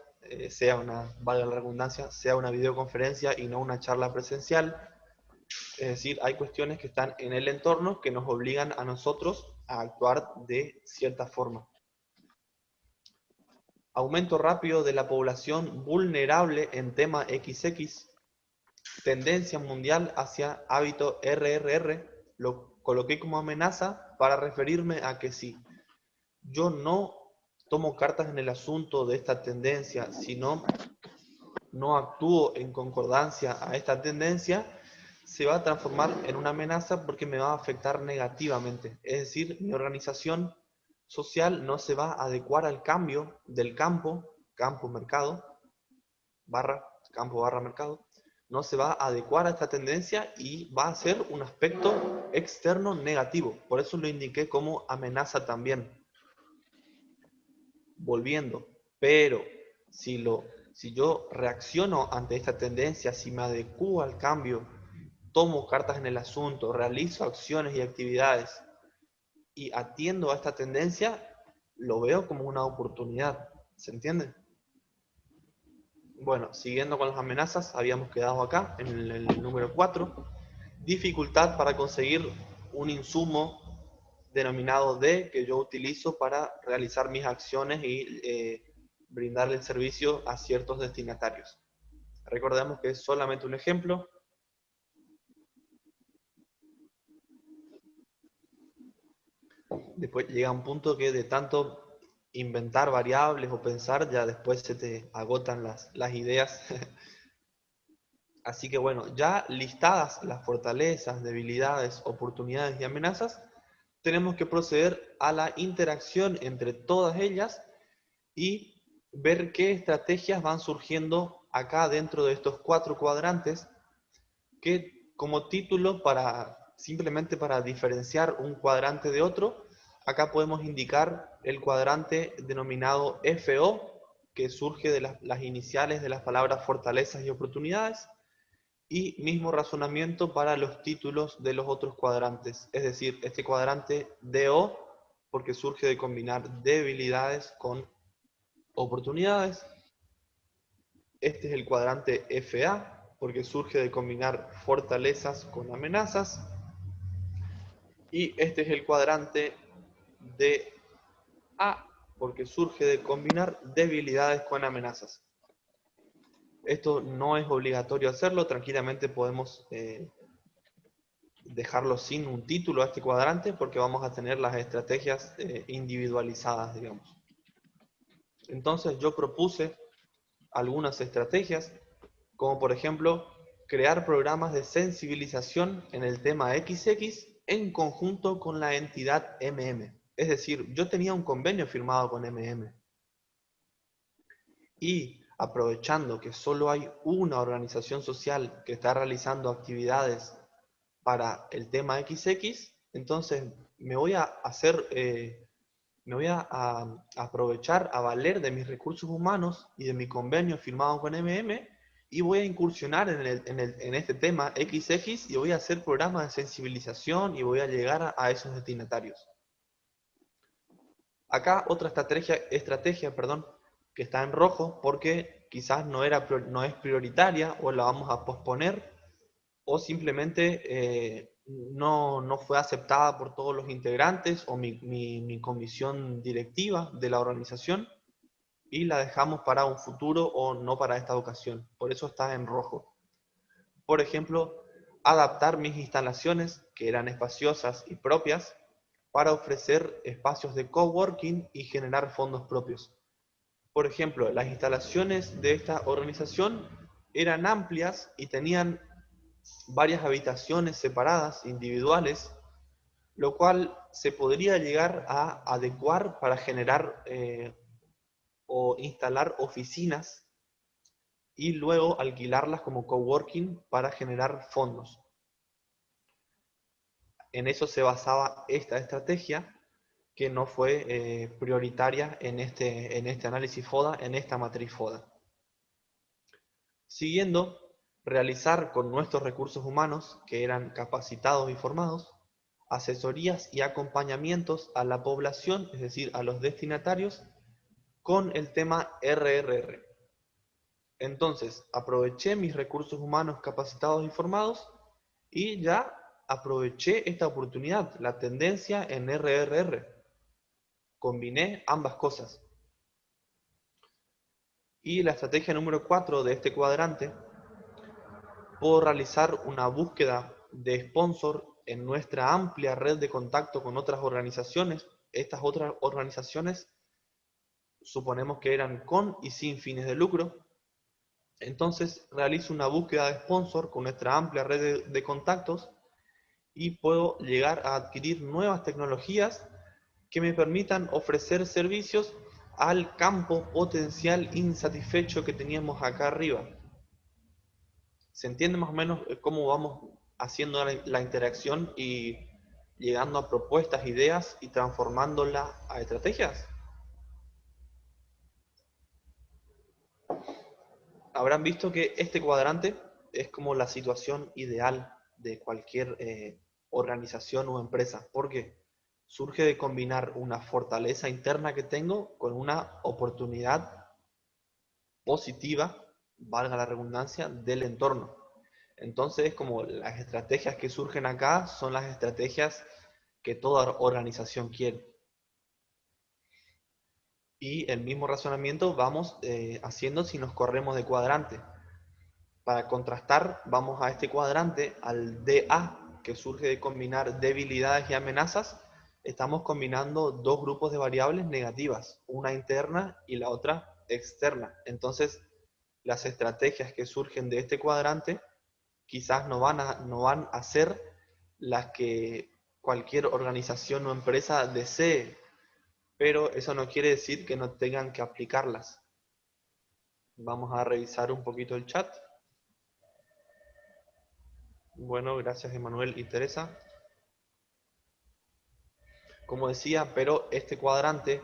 sea una, valga la redundancia, sea una videoconferencia y no una charla presencial. Es decir, hay cuestiones que están en el entorno que nos obligan a nosotros a actuar de cierta forma. Aumento rápido de la población vulnerable en tema XX, tendencia mundial hacia hábito RRR, lo coloqué como amenaza para referirme a que si yo no tomo cartas en el asunto de esta tendencia, sino no actúo en concordancia a esta tendencia, se va a transformar en una amenaza porque me va a afectar negativamente. Es decir, mi organización social no se va a adecuar al cambio del campo-mercado, campo-mercado, no se va a adecuar a esta tendencia y va a ser un aspecto externo negativo. Por eso lo indiqué como amenaza también. Volviendo, pero si yo reacciono ante esta tendencia, si me adecuo al cambio, tomo cartas en el asunto, realizo acciones y actividades y atiendo a esta tendencia, lo veo como una oportunidad. ¿Se entiende? Bueno, siguiendo con las amenazas, habíamos quedado acá en el número 4. Dificultad para conseguir un insumo denominado D que yo utilizo para realizar mis acciones y brindarle el servicio a ciertos destinatarios. Recordemos que es solamente un ejemplo. Después llega un punto que de tanto inventar variables o pensar, ya después se te agotan las ideas. Así que bueno, ya listadas las fortalezas, debilidades, oportunidades y amenazas, tenemos que proceder a la interacción entre todas ellas y ver qué estrategias van surgiendo acá dentro de estos 4 cuadrantes, que como título, simplemente para diferenciar un cuadrante de otro, acá podemos indicar el cuadrante denominado FO, que surge de las iniciales de las palabras fortalezas y oportunidades, y mismo razonamiento para los títulos de los otros cuadrantes, es decir, este cuadrante DO, porque surge de combinar debilidades con oportunidades. Este es el cuadrante FA, porque surge de combinar fortalezas con amenazas. Y este es el cuadrante DA, porque surge de combinar debilidades con amenazas. Esto no es obligatorio hacerlo, tranquilamente podemos dejarlo sin un título a este cuadrante porque vamos a tener las estrategias individualizadas, digamos. Entonces yo propuse algunas estrategias, como por ejemplo crear programas de sensibilización en el tema XX en conjunto con la entidad MM. Es decir, yo tenía un convenio firmado con MM y aprovechando que solo hay una organización social que está realizando actividades para el tema XX, entonces me voy a hacer, me voy a aprovechar, a valer de mis recursos humanos y de mi convenio firmado con MM y voy a incursionar en este tema XX y voy a hacer programas de sensibilización y voy a llegar a esos destinatarios. Acá otra estrategia, que está en rojo porque quizás no es prioritaria o la vamos a posponer o simplemente no fue aceptada por todos los integrantes o mi comisión directiva de la organización y la dejamos para un futuro o no para esta ocasión. Por eso está en rojo. Por ejemplo, adaptar mis instalaciones, que eran espaciosas y propias, para ofrecer espacios de coworking y generar fondos propios. Por ejemplo, las instalaciones de esta organización eran amplias y tenían varias habitaciones separadas, individuales, lo cual se podría llegar a adecuar para generar o instalar oficinas y luego alquilarlas como coworking para generar fondos. En eso se basaba esta estrategia que no fue prioritaria en este análisis FODA, en esta matriz FODA. Siguiendo, realizar con nuestros recursos humanos, que eran capacitados y formados, asesorías y acompañamientos a la población, es decir, a los destinatarios, con el tema RRR. Entonces, aproveché mis recursos humanos capacitados y formados y ya aproveché esta oportunidad, la tendencia en RRR. Combiné ambas cosas. Y la estrategia número 4 de este cuadrante, puedo realizar una búsqueda de sponsor en nuestra amplia red de contacto con otras organizaciones. Estas otras organizaciones suponemos que eran con y sin fines de lucro. Entonces realizo una búsqueda de sponsor con nuestra amplia red de contactos y puedo llegar a adquirir nuevas tecnologías que me permitan ofrecer servicios al campo potencial insatisfecho que teníamos acá arriba. ¿Se entiende más o menos cómo vamos haciendo la interacción y llegando a propuestas, ideas y transformándolas a estrategias? Habrán visto que este cuadrante es como la situación ideal de cualquier organización o empresa, porque surge de combinar una fortaleza interna que tengo con una oportunidad positiva, valga la redundancia, del entorno. Entonces, como las estrategias que surgen acá son las estrategias que toda organización quiere. Y el mismo razonamiento vamos haciendo si nos corremos de cuadrante. Para contrastar, vamos a este cuadrante, al DA, que surge de combinar debilidades y amenazas. Estamos combinando dos grupos de variables negativas, una interna y la otra externa. Entonces, las estrategias que surgen de este cuadrante quizás no van a ser las que cualquier organización o empresa desee, pero eso no quiere decir que no tengan que aplicarlas. Vamos a revisar un poquito el chat. Bueno, gracias Emanuel y Teresa. Como decía, pero este cuadrante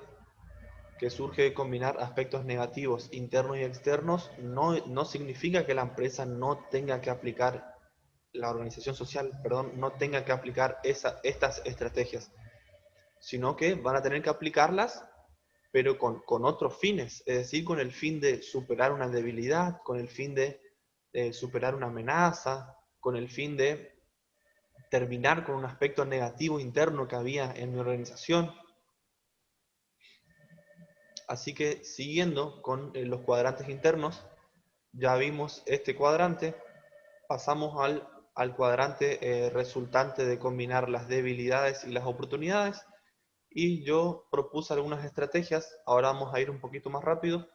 que surge de combinar aspectos negativos internos y externos no significa que la empresa no tenga que aplicar, la organización social, perdón, no tenga que aplicar estas estrategias, sino que van a tener que aplicarlas, pero con otros fines, es decir, con el fin de superar una debilidad, con el fin de superar una amenaza, con el fin de terminar con un aspecto negativo interno que había en mi organización. Así que siguiendo con los cuadrantes internos, ya vimos este cuadrante, pasamos al cuadrante resultante de combinar las debilidades y las oportunidades, y yo propuse algunas estrategias. Ahora vamos a ir un poquito más rápido,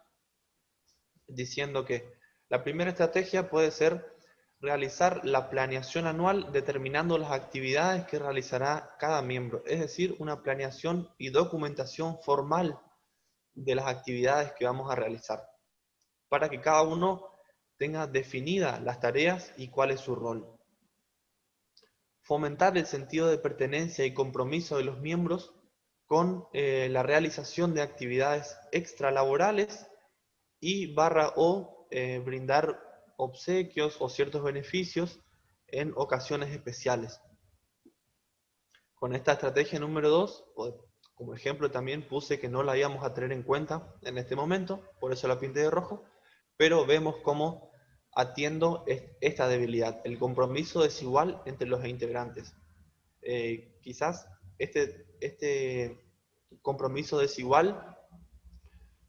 diciendo que la primera estrategia puede ser realizar la planeación anual determinando las actividades que realizará cada miembro, es decir, una planeación y documentación formal de las actividades que vamos a realizar, para que cada uno tenga definidas las tareas y cuál es su rol. Fomentar el sentido de pertenencia y compromiso de los miembros con la realización de actividades extralaborales y brindar obsequios o ciertos beneficios en ocasiones especiales. Con esta estrategia número 2, como ejemplo también puse que no la íbamos a tener en cuenta en este momento, por eso la pinté de rojo, pero vemos cómo atiendo esta debilidad, el compromiso desigual entre los integrantes. Quizás este compromiso desigual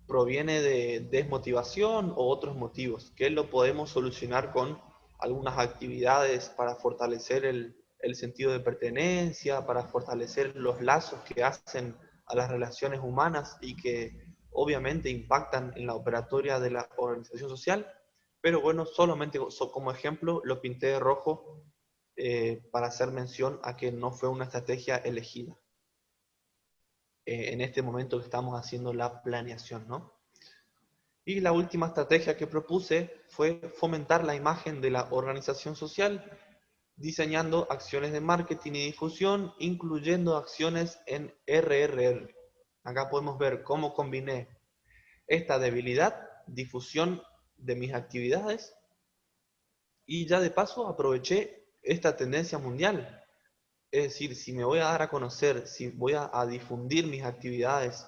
proviene de desmotivación o otros motivos, que lo podemos solucionar con algunas actividades para fortalecer el sentido de pertenencia, para fortalecer los lazos que hacen a las relaciones humanas y que obviamente impactan en la operatoria de la organización social, pero bueno, solamente como ejemplo lo pinté de rojo para hacer mención a que no fue una estrategia elegida en este momento que estamos haciendo la planeación, ¿no? Y la última estrategia que propuse fue fomentar la imagen de la organización social, diseñando acciones de marketing y difusión, incluyendo acciones en RRR. Acá podemos ver cómo combiné esta debilidad, difusión de mis actividades, y ya de paso aproveché esta tendencia mundial. Es decir, si me voy a dar a conocer, si voy a difundir mis actividades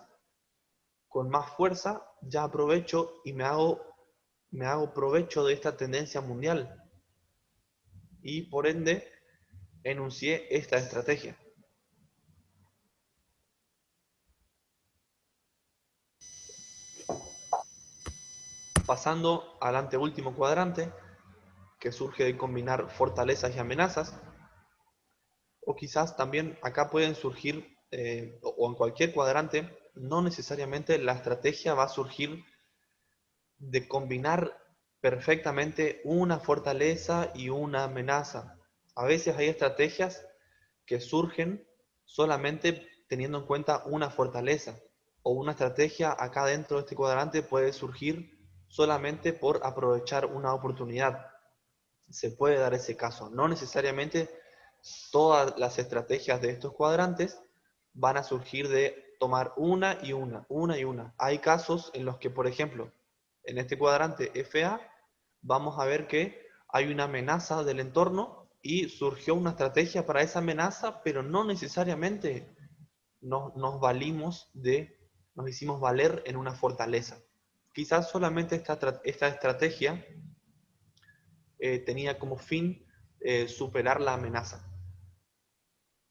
con más fuerza, ya aprovecho y me hago provecho de esta tendencia mundial. Y por ende, enuncié esta estrategia. Pasando al anteúltimo cuadrante, que surge de combinar fortalezas y amenazas, o quizás también acá pueden surgir, o en cualquier cuadrante, no necesariamente la estrategia va a surgir de combinar perfectamente una fortaleza y una amenaza. A veces hay estrategias que surgen solamente teniendo en cuenta una fortaleza, o una estrategia acá dentro de este cuadrante puede surgir solamente por aprovechar una oportunidad. Se puede dar ese caso. No necesariamente todas las estrategias de estos cuadrantes van a surgir de tomar una y una. Hay casos en los que, por ejemplo, en este cuadrante FA, vamos a ver que hay una amenaza del entorno y surgió una estrategia para esa amenaza, pero no necesariamente nos hicimos valer en una fortaleza. Quizás solamente esta estrategia tenía como fin superar la amenaza.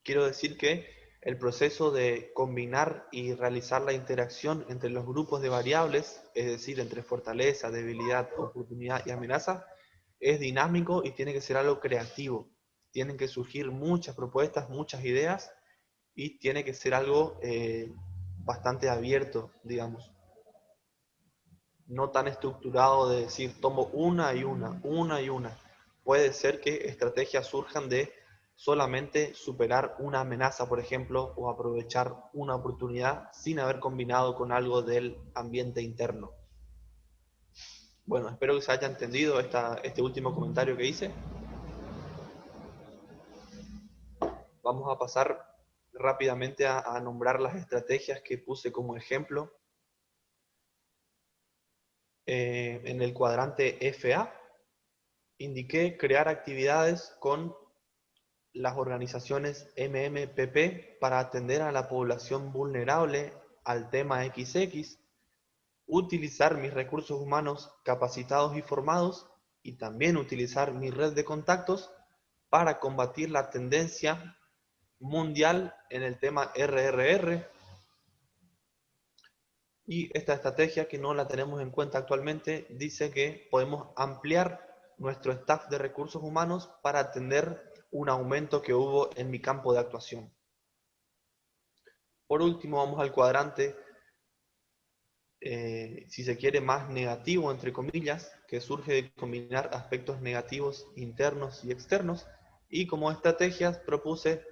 Quiero decir que el proceso de combinar y realizar la interacción entre los grupos de variables, es decir, entre fortaleza, debilidad, oportunidad y amenaza, es dinámico y tiene que ser algo creativo. Tienen que surgir muchas propuestas, muchas ideas y tiene que ser algo bastante abierto, digamos. No tan estructurado de decir tomo una y una. Puede ser que estrategias surjan de solamente superar una amenaza, por ejemplo, o aprovechar una oportunidad sin haber combinado con algo del ambiente interno. Bueno, espero que se haya entendido este último comentario que hice. Vamos a pasar rápidamente a nombrar las estrategias que puse como ejemplo en el cuadrante FA. Indiqué crear actividades con las organizaciones MMPP para atender a la población vulnerable al tema XX, utilizar mis recursos humanos capacitados y formados y también utilizar mi red de contactos para combatir la tendencia mundial en el tema RRR. Y esta estrategia, que no la tenemos en cuenta actualmente, dice que podemos ampliar nuestro staff de recursos humanos para atender un aumento que hubo en mi campo de actuación. Por último, vamos al cuadrante, si se quiere, más negativo, entre comillas, que surge de combinar aspectos negativos internos y externos. Y como estrategias propuse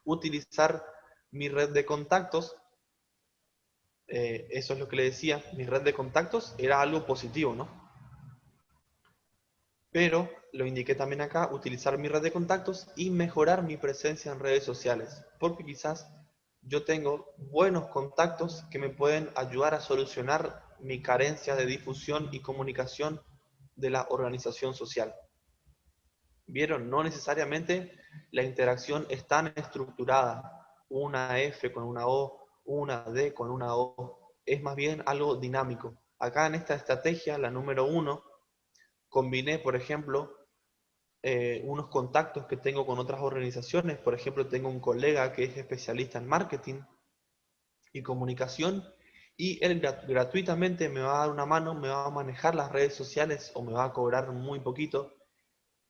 utilizar mi red de contactos. Eso es lo que le decía, mi red de contactos era algo positivo, ¿no? Pero lo indiqué también acá, utilizar mi red de contactos y mejorar mi presencia en redes sociales, porque quizás yo tengo buenos contactos que me pueden ayudar a solucionar mi carencia de difusión y comunicación de la organización social. ¿Vieron? No necesariamente la interacción es tan estructurada, una F con una O, una D con una O, es más bien algo dinámico. Acá en esta estrategia, la número 1, combiné, por ejemplo, unos contactos que tengo con otras organizaciones. Por ejemplo, tengo un colega que es especialista en marketing y comunicación y él gratuitamente me va a dar una mano, me va a manejar las redes sociales o me va a cobrar muy poquito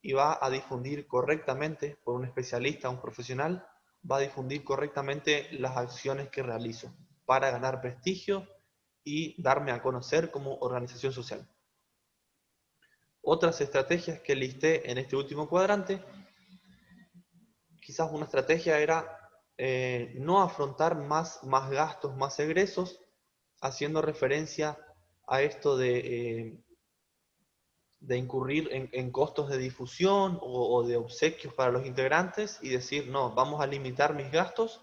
y va a difundir correctamente, por un especialista, un profesional, va a difundir correctamente las acciones que realizo para ganar prestigio y darme a conocer como organización social. Otras estrategias que listé en este último cuadrante, quizás una estrategia era no afrontar más gastos, más egresos, haciendo referencia a esto de incurrir en costos de difusión o de obsequios para los integrantes y decir, no, vamos a limitar mis gastos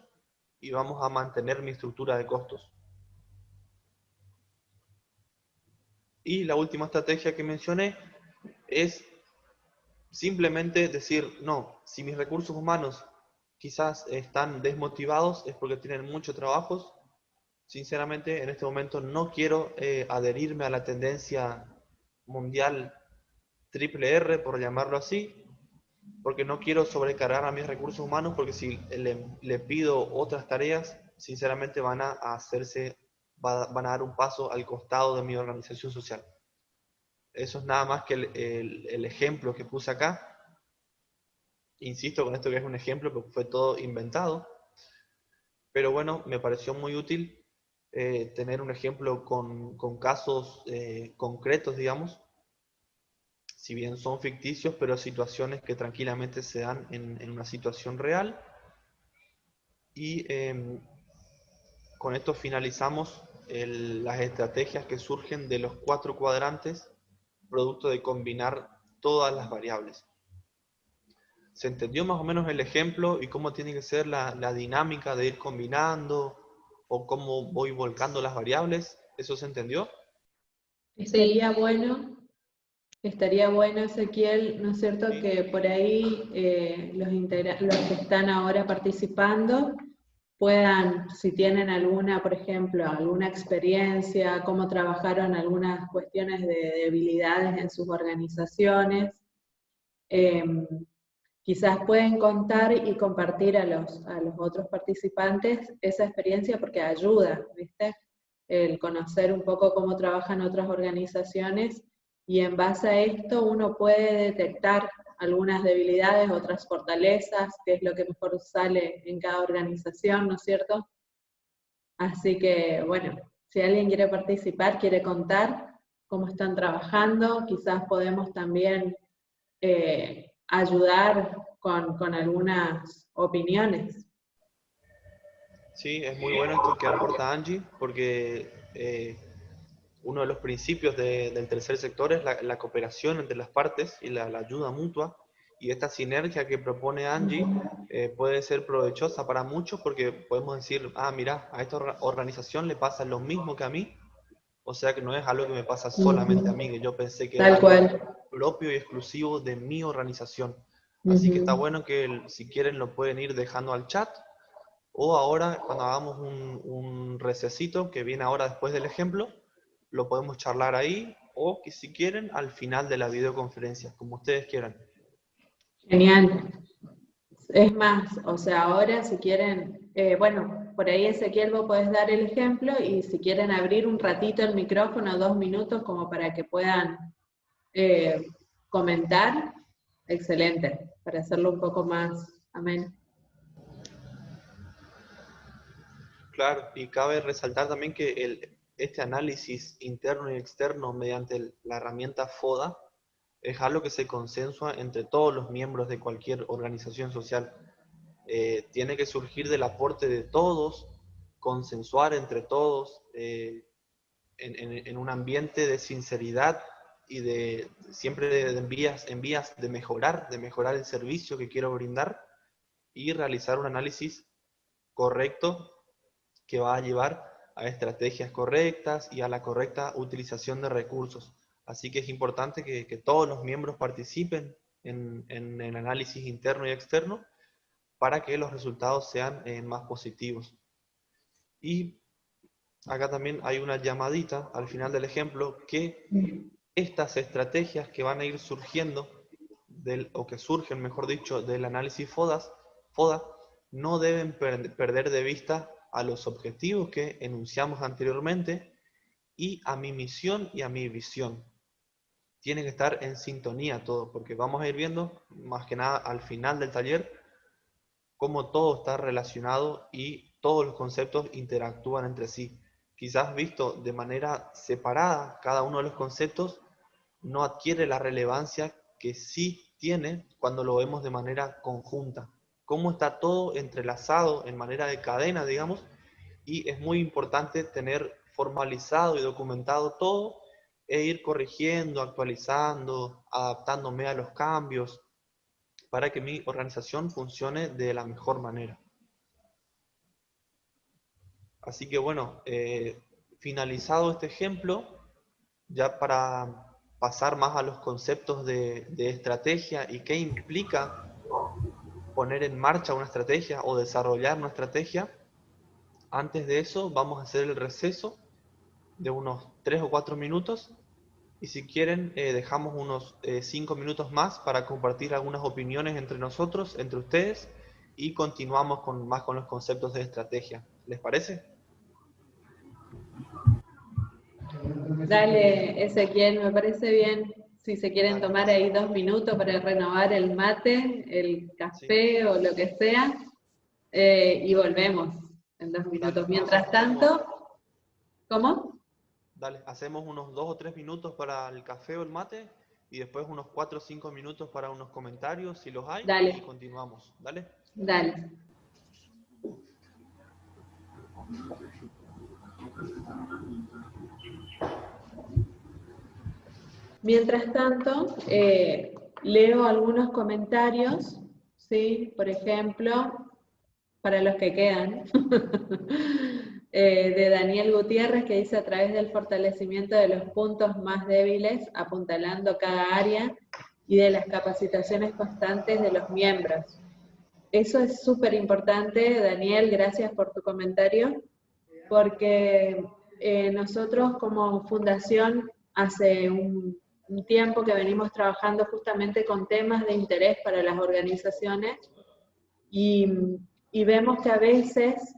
y vamos a mantener mi estructura de costos. Y la última estrategia que mencioné es simplemente decir, no, si mis recursos humanos quizás están desmotivados es porque tienen mucho trabajo. Sinceramente, en este momento no quiero adherirme a la tendencia mundial triple R, por llamarlo así, porque no quiero sobrecargar a mis recursos humanos, porque si le pido otras tareas, sinceramente van a van a dar un paso al costado de mi organización social. Eso es nada más que el ejemplo que puse acá. Insisto con esto que es un ejemplo, porque fue todo inventado. Pero bueno, me pareció muy útil tener un ejemplo con casos concretos, digamos, si bien son ficticios, pero situaciones que tranquilamente se dan en una situación real. Y con esto finalizamos las estrategias que surgen de los 4 cuadrantes, producto de combinar todas las variables. ¿Se entendió más o menos el ejemplo y cómo tiene que ser la dinámica de ir combinando o cómo voy volcando las variables? ¿Eso se entendió? Estaría bueno, Ezequiel, ¿no es cierto?, Sí. que por ahí los que están ahora participando puedan, si tienen alguna, por ejemplo, alguna experiencia, cómo trabajaron algunas cuestiones de debilidades en sus organizaciones, quizás pueden contar y compartir a los otros participantes esa experiencia porque ayuda, ¿viste? El conocer un poco cómo trabajan otras organizaciones y en base a esto uno puede detectar algunas debilidades, otras fortalezas, qué es lo que mejor sale en cada organización, ¿no es cierto? Así que, bueno, si alguien quiere participar, quiere contar cómo están trabajando, quizás podemos también ayudar con algunas opiniones. Sí, es muy bueno esto que aporta Angie, porque uno de los principios del tercer sector es la cooperación entre las partes y la ayuda mutua. Y esta sinergia que propone Angie puede ser provechosa para muchos porque podemos decir, ah, mira, a esta organización le pasa lo mismo que a mí, o sea que no es algo que me pasa solamente a mí, que yo pensé que era Tal algo cual. propio y exclusivo de mi organización. Así que está Ujú. bueno que si quieren lo pueden ir dejando al chat o ahora cuando hagamos un recesito que viene ahora después del ejemplo, lo podemos charlar ahí o que si quieren al final de la videoconferencia, como ustedes quieran. Genial. Es más, o sea, ahora si quieren, bueno, por ahí Ezequiel vos podés dar el ejemplo y si quieren abrir un ratito el micrófono, 2 minutos, como para que puedan eh, comentar, excelente, para hacerlo un poco más ameno. Claro, y cabe resaltar también que este análisis interno y externo mediante la herramienta FODA es algo que se consensua entre todos los miembros de cualquier organización social. Tiene que surgir del aporte de todos, consensuar entre todos, en un ambiente de sinceridad y de siempre en vías de mejorar el servicio que quiero brindar y realizar un análisis correcto que va a llevar a estrategias correctas y a la correcta utilización de recursos. Así que es importante que todos los miembros participen en el análisis interno y externo para que los resultados sean más positivos. Y acá también hay una llamadita al final del ejemplo que estas estrategias que van a ir surgiendo, o que surgen, mejor dicho, del análisis FODA, no deben perder de vista a los objetivos que enunciamos anteriormente y a mi misión y a mi visión. Tienen que estar en sintonía todo, porque vamos a ir viendo, más que nada al final del taller, cómo todo está relacionado y todos los conceptos interactúan entre sí. quizás visto de manera separada cada uno de los conceptos, no adquiere la relevancia que sí tiene cuando lo vemos de manera conjunta. Cómo está todo entrelazado en manera de cadena, digamos, y es muy importante tener formalizado y documentado todo e ir corrigiendo, actualizando, adaptándome a los cambios para que mi organización funcione de la mejor manera. Así que bueno, finalizado este ejemplo, ya para pasar más a los conceptos de estrategia y qué implica poner en marcha una estrategia o desarrollar una estrategia, antes de eso vamos a hacer el receso de unos 3 o 4 minutos y si quieren dejamos unos 5 minutos más para compartir algunas opiniones entre nosotros, entre ustedes, y continuamos más con los conceptos de estrategia. ¿Les parece? Dale, Ezequiel, me parece bien. Si se quieren Dale. tomar ahí 2 minutos para renovar el mate, el café, sí, o lo que sea, y volvemos en 2 minutos. Dale, Mientras tanto, ¿cómo? Dale, hacemos unos 2 o 3 minutos para el café o el mate y después unos 4 o 5 minutos para unos comentarios, si los hay, Dale. y continuamos. Dale. Dale. Mientras tanto, leo algunos comentarios, ¿sí? Por ejemplo, para los que quedan, de Daniel Gutiérrez, que dice: a través del fortalecimiento de los puntos más débiles, apuntalando cada área, y de las capacitaciones constantes de los miembros. Eso es súper importante, Daniel, gracias por tu comentario, porque nosotros como fundación hace un tiempo que venimos trabajando justamente con temas de interés para las organizaciones y vemos que a veces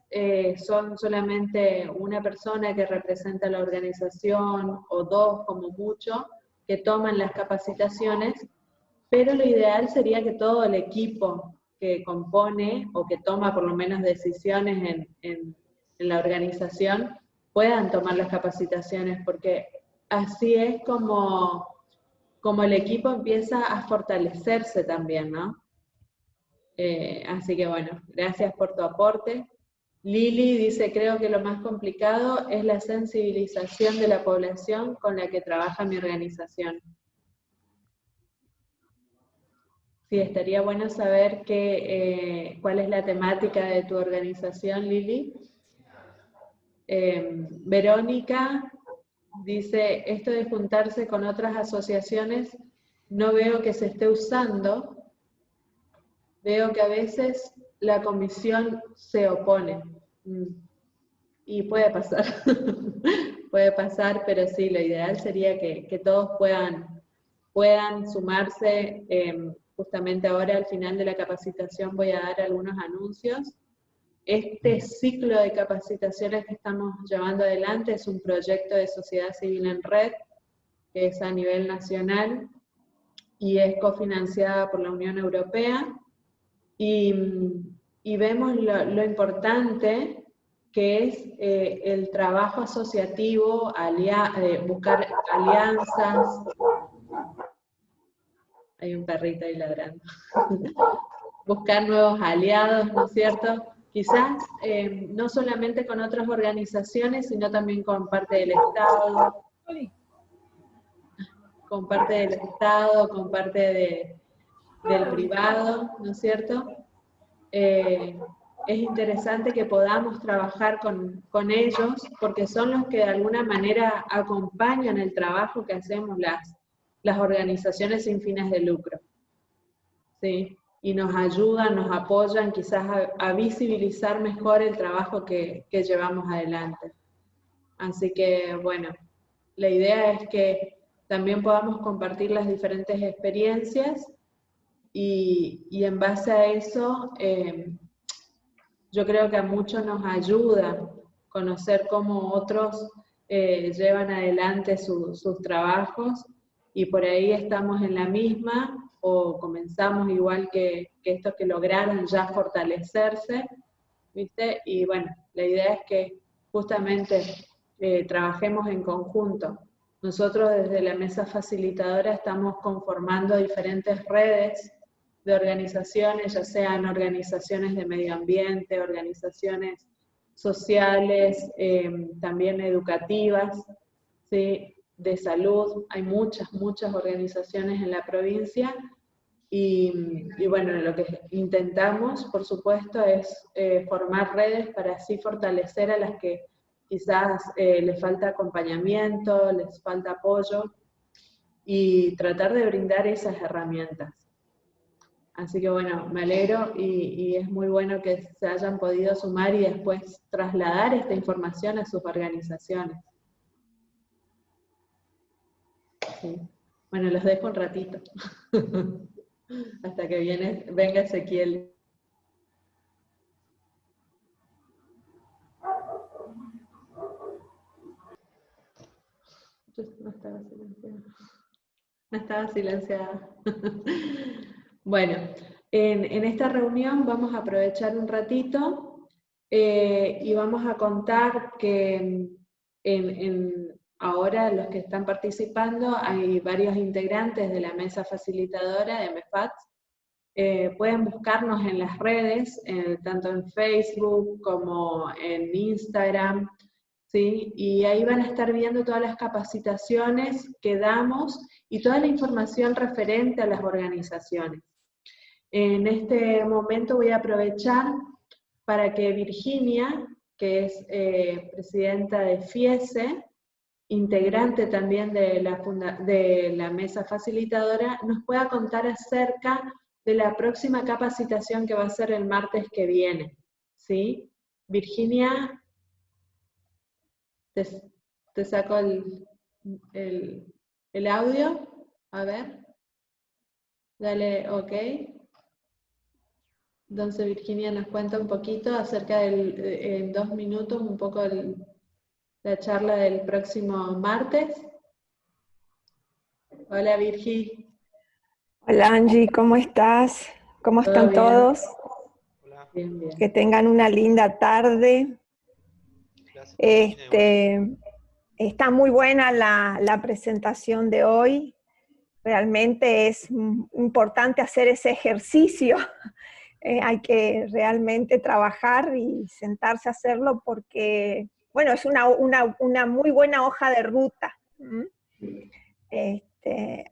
son solamente una persona que representa la organización o dos como mucho que toman las capacitaciones, pero lo ideal sería que todo el equipo que compone o que toma por lo menos decisiones en la organización puedan tomar las capacitaciones, porque así es como el equipo empieza a fortalecerse también, ¿no? Así que bueno, gracias por tu aporte. Lili dice: creo que lo más complicado es la sensibilización de la población con la que trabaja mi organización. Sí, estaría bueno saber cuál es la temática de tu organización, Lili. Verónica dice: esto de juntarse con otras asociaciones no veo que se esté usando. Veo que a veces la comisión se opone. Y puede pasar, puede pasar, pero sí, lo ideal sería que todos puedan sumarse. Justamente ahora al final de la capacitación voy a dar algunos anuncios. Este ciclo de capacitaciones que estamos llevando adelante es un proyecto de sociedad civil en red, que es a nivel nacional y es cofinanciada por la Unión Europea. Y vemos lo importante que es el trabajo asociativo, buscar alianzas. Hay un perrito ahí ladrando. Buscar nuevos aliados, ¿no es cierto? Quizás no solamente con otras organizaciones, sino también con parte del Estado, con parte del privado, ¿no es cierto? Es interesante que podamos trabajar con ellos, porque son los que de alguna manera acompañan el trabajo que hacemos las organizaciones sin fines de lucro, ¿sí? Y nos ayudan, nos apoyan quizás a visibilizar mejor el trabajo que llevamos adelante. Así que, bueno, la idea es que también podamos compartir las diferentes experiencias y en base a eso, yo creo que a muchos nos ayuda conocer cómo otros llevan adelante sus trabajos y por ahí estamos en la misma o comenzamos igual que estos que lograron ya fortalecerse, ¿viste? Y bueno, la idea es que justamente trabajemos en conjunto. Nosotros desde la mesa facilitadora estamos conformando diferentes redes de organizaciones, ya sean organizaciones de medio ambiente, organizaciones sociales, también educativas, ¿sí? De salud. Hay muchas organizaciones en la provincia y bueno, lo que intentamos, por supuesto, es formar redes para así fortalecer a las que quizás les falta acompañamiento, les falta apoyo, y tratar de brindar esas herramientas. Así que bueno, me alegro y es muy bueno que se hayan podido sumar y después trasladar esta información a sus organizaciones. Sí. Bueno, los dejo un ratito. Hasta que venga Ezequiel. No estaba silenciada. No estaba silenciada. Bueno, en esta reunión vamos a aprovechar un ratito y vamos a contar que ahora los que están participando, hay varios integrantes de la mesa facilitadora de MEFATS. Pueden buscarnos en las redes, tanto en Facebook como en Instagram, ¿sí? Y ahí van a estar viendo todas las capacitaciones que damos y toda la información referente a las organizaciones. En este momento voy a aprovechar para que Virginia, que es presidenta de FIESE, integrante también de la mesa facilitadora, nos pueda contar acerca de la próxima capacitación que va a ser el martes que viene. ¿Sí? Virginia, te saco el audio. A ver. Dale OK. Entonces Virginia nos cuenta un poquito acerca en 2 minutos, un poco la charla del próximo martes. Hola Virgi. Hola Angie, ¿cómo estás? ¿Cómo están todos? Hola. Bien, bien. Que tengan una linda tarde. Está muy buena la presentación de hoy. Realmente es importante hacer ese ejercicio. Hay que realmente trabajar y sentarse a hacerlo porque, bueno, es una muy buena hoja de ruta.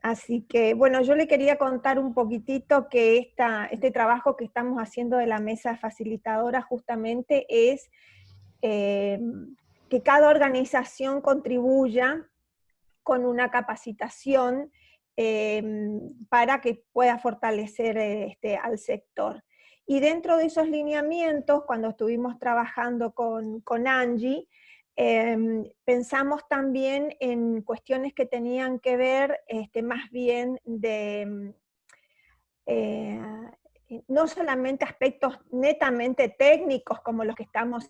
Así que, bueno, yo le quería contar un poquitito que este trabajo que estamos haciendo de la mesa facilitadora justamente es que cada organización contribuya con una capacitación para que pueda fortalecer al sector. Y dentro de esos lineamientos, cuando estuvimos trabajando con Angie, pensamos también en cuestiones que tenían que ver más bien de, no solamente aspectos netamente técnicos como los que estamos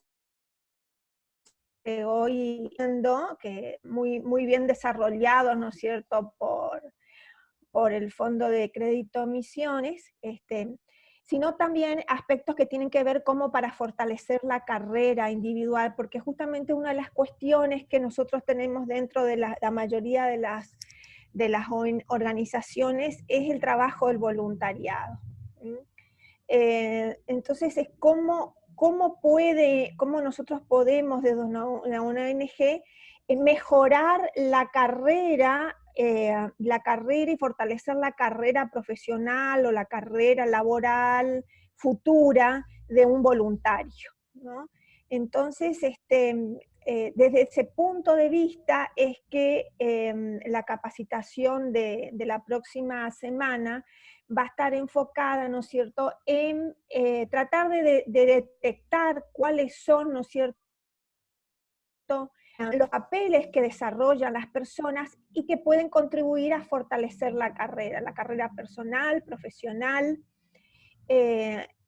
hoy viendo, que muy bien desarrollados, ¿no es cierto?, por el Fondo de Crédito Emisiones, sino también aspectos que tienen que ver como para fortalecer la carrera individual, porque justamente una de las cuestiones que nosotros tenemos dentro de la mayoría de las organizaciones es el trabajo del voluntariado. Entonces es cómo nosotros podemos desde una ONG mejorar la carrera y fortalecer la carrera profesional o la carrera laboral futura de un voluntario, ¿no? Entonces, desde ese punto de vista es que la capacitación de la próxima semana va a estar enfocada, ¿no es cierto?, en tratar de detectar cuáles son, ¿no es cierto?, los papeles que desarrollan las personas y que pueden contribuir a fortalecer la carrera personal, profesional.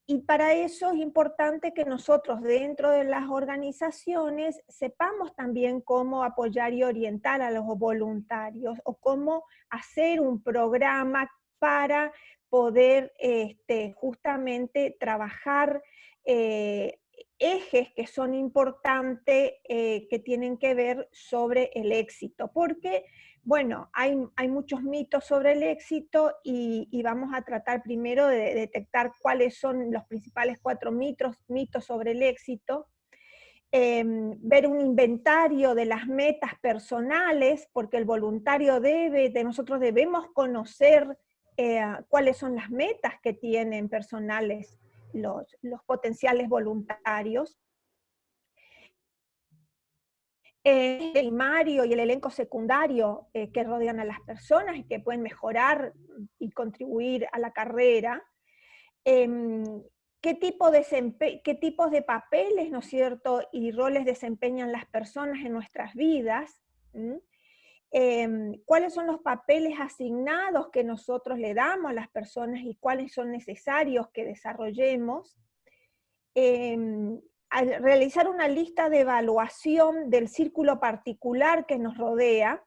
Y para eso es importante que nosotros dentro de las organizaciones sepamos también cómo apoyar y orientar a los voluntarios o cómo hacer un programa para poder justamente trabajar ejes que son importantes, que tienen que ver sobre el éxito, porque, bueno, hay muchos mitos sobre el éxito y vamos a tratar primero de detectar cuáles son los principales 4 mitos sobre el éxito. Ver un inventario de las metas personales, porque el voluntario nosotros debemos conocer cuáles son las metas que tienen personales los potenciales voluntarios. El primario y el elenco secundario que rodean a las personas y que pueden mejorar y contribuir a la carrera. ¿Qué tipos de papeles, ¿no es cierto?, y roles desempeñan las personas en nuestras vidas? ¿Cuáles son los papeles asignados que nosotros le damos a las personas y cuáles son necesarios que desarrollemos? Al realizar una lista de evaluación del círculo particular que nos rodea,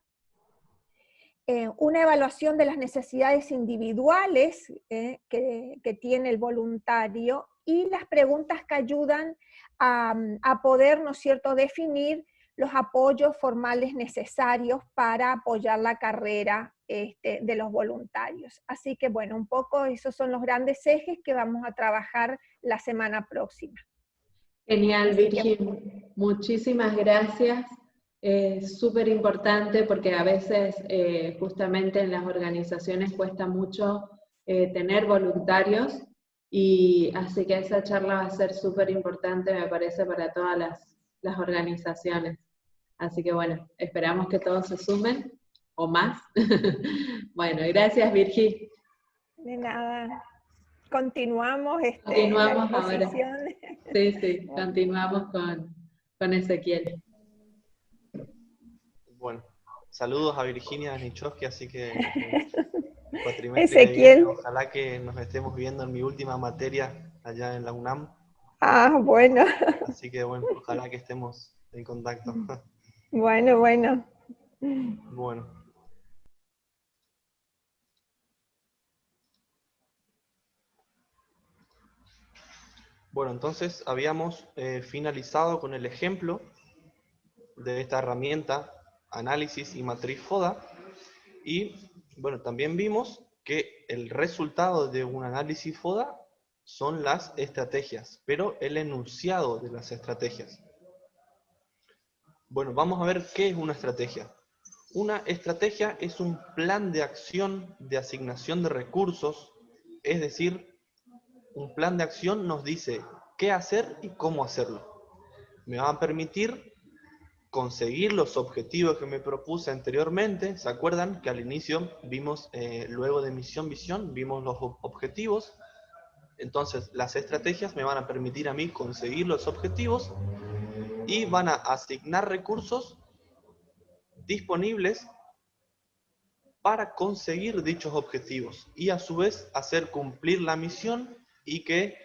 una evaluación de las necesidades individuales que tiene el voluntario y las preguntas que ayudan a poder, ¿no es cierto?, definir los apoyos formales necesarios para apoyar la carrera de los voluntarios. Así que, bueno, un poco esos son los grandes ejes que vamos a trabajar la semana próxima. Genial, Virgin. Muchísimas gracias. Es súper importante porque a veces justamente en las organizaciones cuesta mucho tener voluntarios, y así que esa charla va a ser súper importante, me parece, para todas las organizaciones. Así que bueno, esperamos que todos se sumen o más. Bueno, gracias, Virgin. De nada. Continuamos, Continuamos la ahora. exposición. Sí, continuamos con Ezequiel. Bueno, saludos a Virginia Nichowski, así que el cuatrimestre Ezequiel. que viene, ojalá que nos estemos viendo en mi última materia allá en la UNAM. Ah, bueno. Así que bueno, ojalá que estemos en contacto. Bueno. Bueno. Bueno, entonces habíamos finalizado con el ejemplo de esta herramienta, análisis y matriz FODA, y bueno, también vimos que el resultado de un análisis FODA son las estrategias, pero el enunciado de las estrategias. Bueno, vamos a ver qué es una estrategia. Una estrategia es un plan de acción de asignación de recursos, es decir, un plan de acción nos dice qué hacer y cómo hacerlo. Me va a permitir conseguir los objetivos que me propuse anteriormente. ¿Se acuerdan que al inicio vimos, luego de misión, visión, vimos los objetivos? Entonces, las estrategias me van a permitir a mí conseguir los objetivos y van a asignar recursos disponibles para conseguir dichos objetivos y a su vez hacer cumplir la misión, y que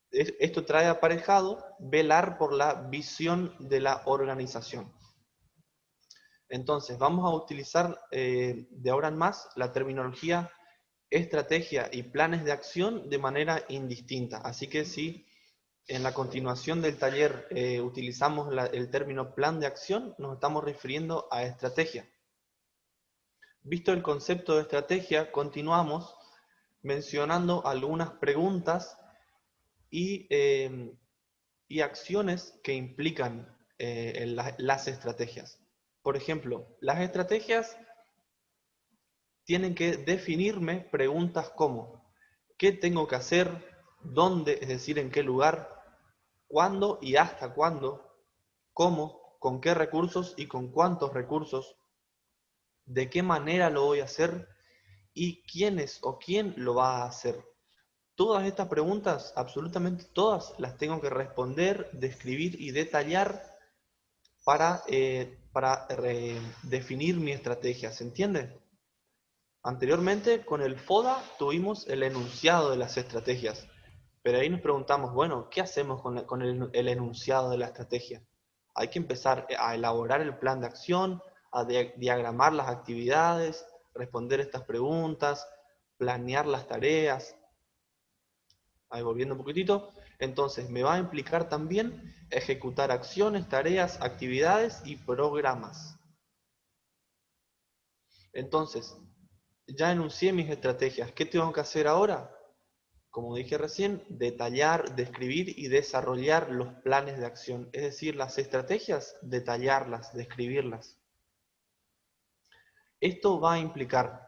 esto trae aparejado velar por la visión de la organización. Entonces, vamos a utilizar de ahora en más la terminología estrategia y planes de acción de manera indistinta. Así que si en la continuación del taller utilizamos el término plan de acción, nos estamos refiriendo a estrategia. Visto el concepto de estrategia, continuamos mencionando algunas preguntas y acciones que implican las estrategias. Por ejemplo, las estrategias tienen que definirme preguntas como ¿qué tengo que hacer? ¿Dónde? Es decir, ¿en qué lugar? ¿Cuándo y hasta cuándo? ¿Cómo? ¿Con qué recursos y con cuántos recursos? ¿De qué manera lo voy a hacer? ¿Y quiénes o quién lo va a hacer? Todas estas preguntas, absolutamente todas, las tengo que responder, describir y detallar para definir mi estrategia. ¿Se entiende? Anteriormente, con el FODA, tuvimos el enunciado de las estrategias. Pero ahí nos preguntamos, bueno, ¿qué hacemos con el enunciado de la estrategia? Hay que empezar a elaborar el plan de acción, a diagramar las actividades, responder estas preguntas, planear las tareas. Ahí volviendo un poquitito. Entonces, me va a implicar también ejecutar acciones, tareas, actividades y programas. Entonces, ya enuncié mis estrategias. ¿Qué tengo que hacer ahora? Como dije recién, detallar, describir y desarrollar los planes de acción. Es decir, las estrategias, detallarlas, describirlas. Esto va a implicar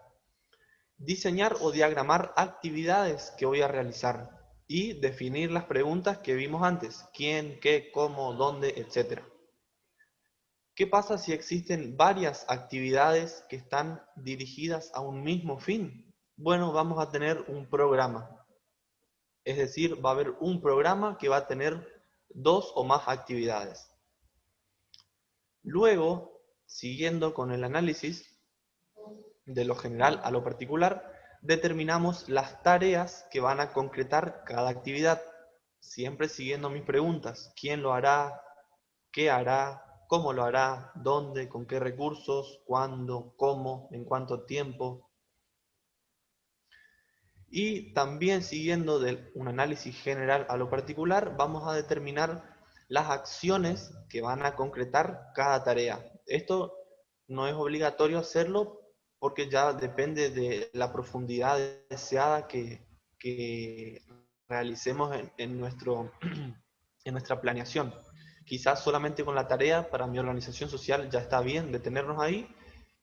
diseñar o diagramar actividades que voy a realizar y definir las preguntas que vimos antes. ¿Quién, qué, cómo, dónde, etcétera? ¿Qué pasa si existen varias actividades que están dirigidas a un mismo fin? Bueno, vamos a tener un programa. Es decir, va a haber un programa que va a tener 2 o más actividades. Luego, siguiendo con el análisis de lo general a lo particular, determinamos las tareas que van a concretar cada actividad, siempre siguiendo mis preguntas. ¿Quién lo hará? ¿Qué hará? ¿Cómo lo hará? ¿Dónde? ¿Con qué recursos? ¿Cuándo? ¿Cómo? ¿En cuánto tiempo? Y también siguiendo de un análisis general a lo particular, vamos a determinar las acciones que van a concretar cada tarea. Esto no es obligatorio hacerlo porque ya depende de la profundidad deseada que realicemos en nuestra planeación. Quizás solamente con la tarea para mi organización social ya está bien detenernos ahí,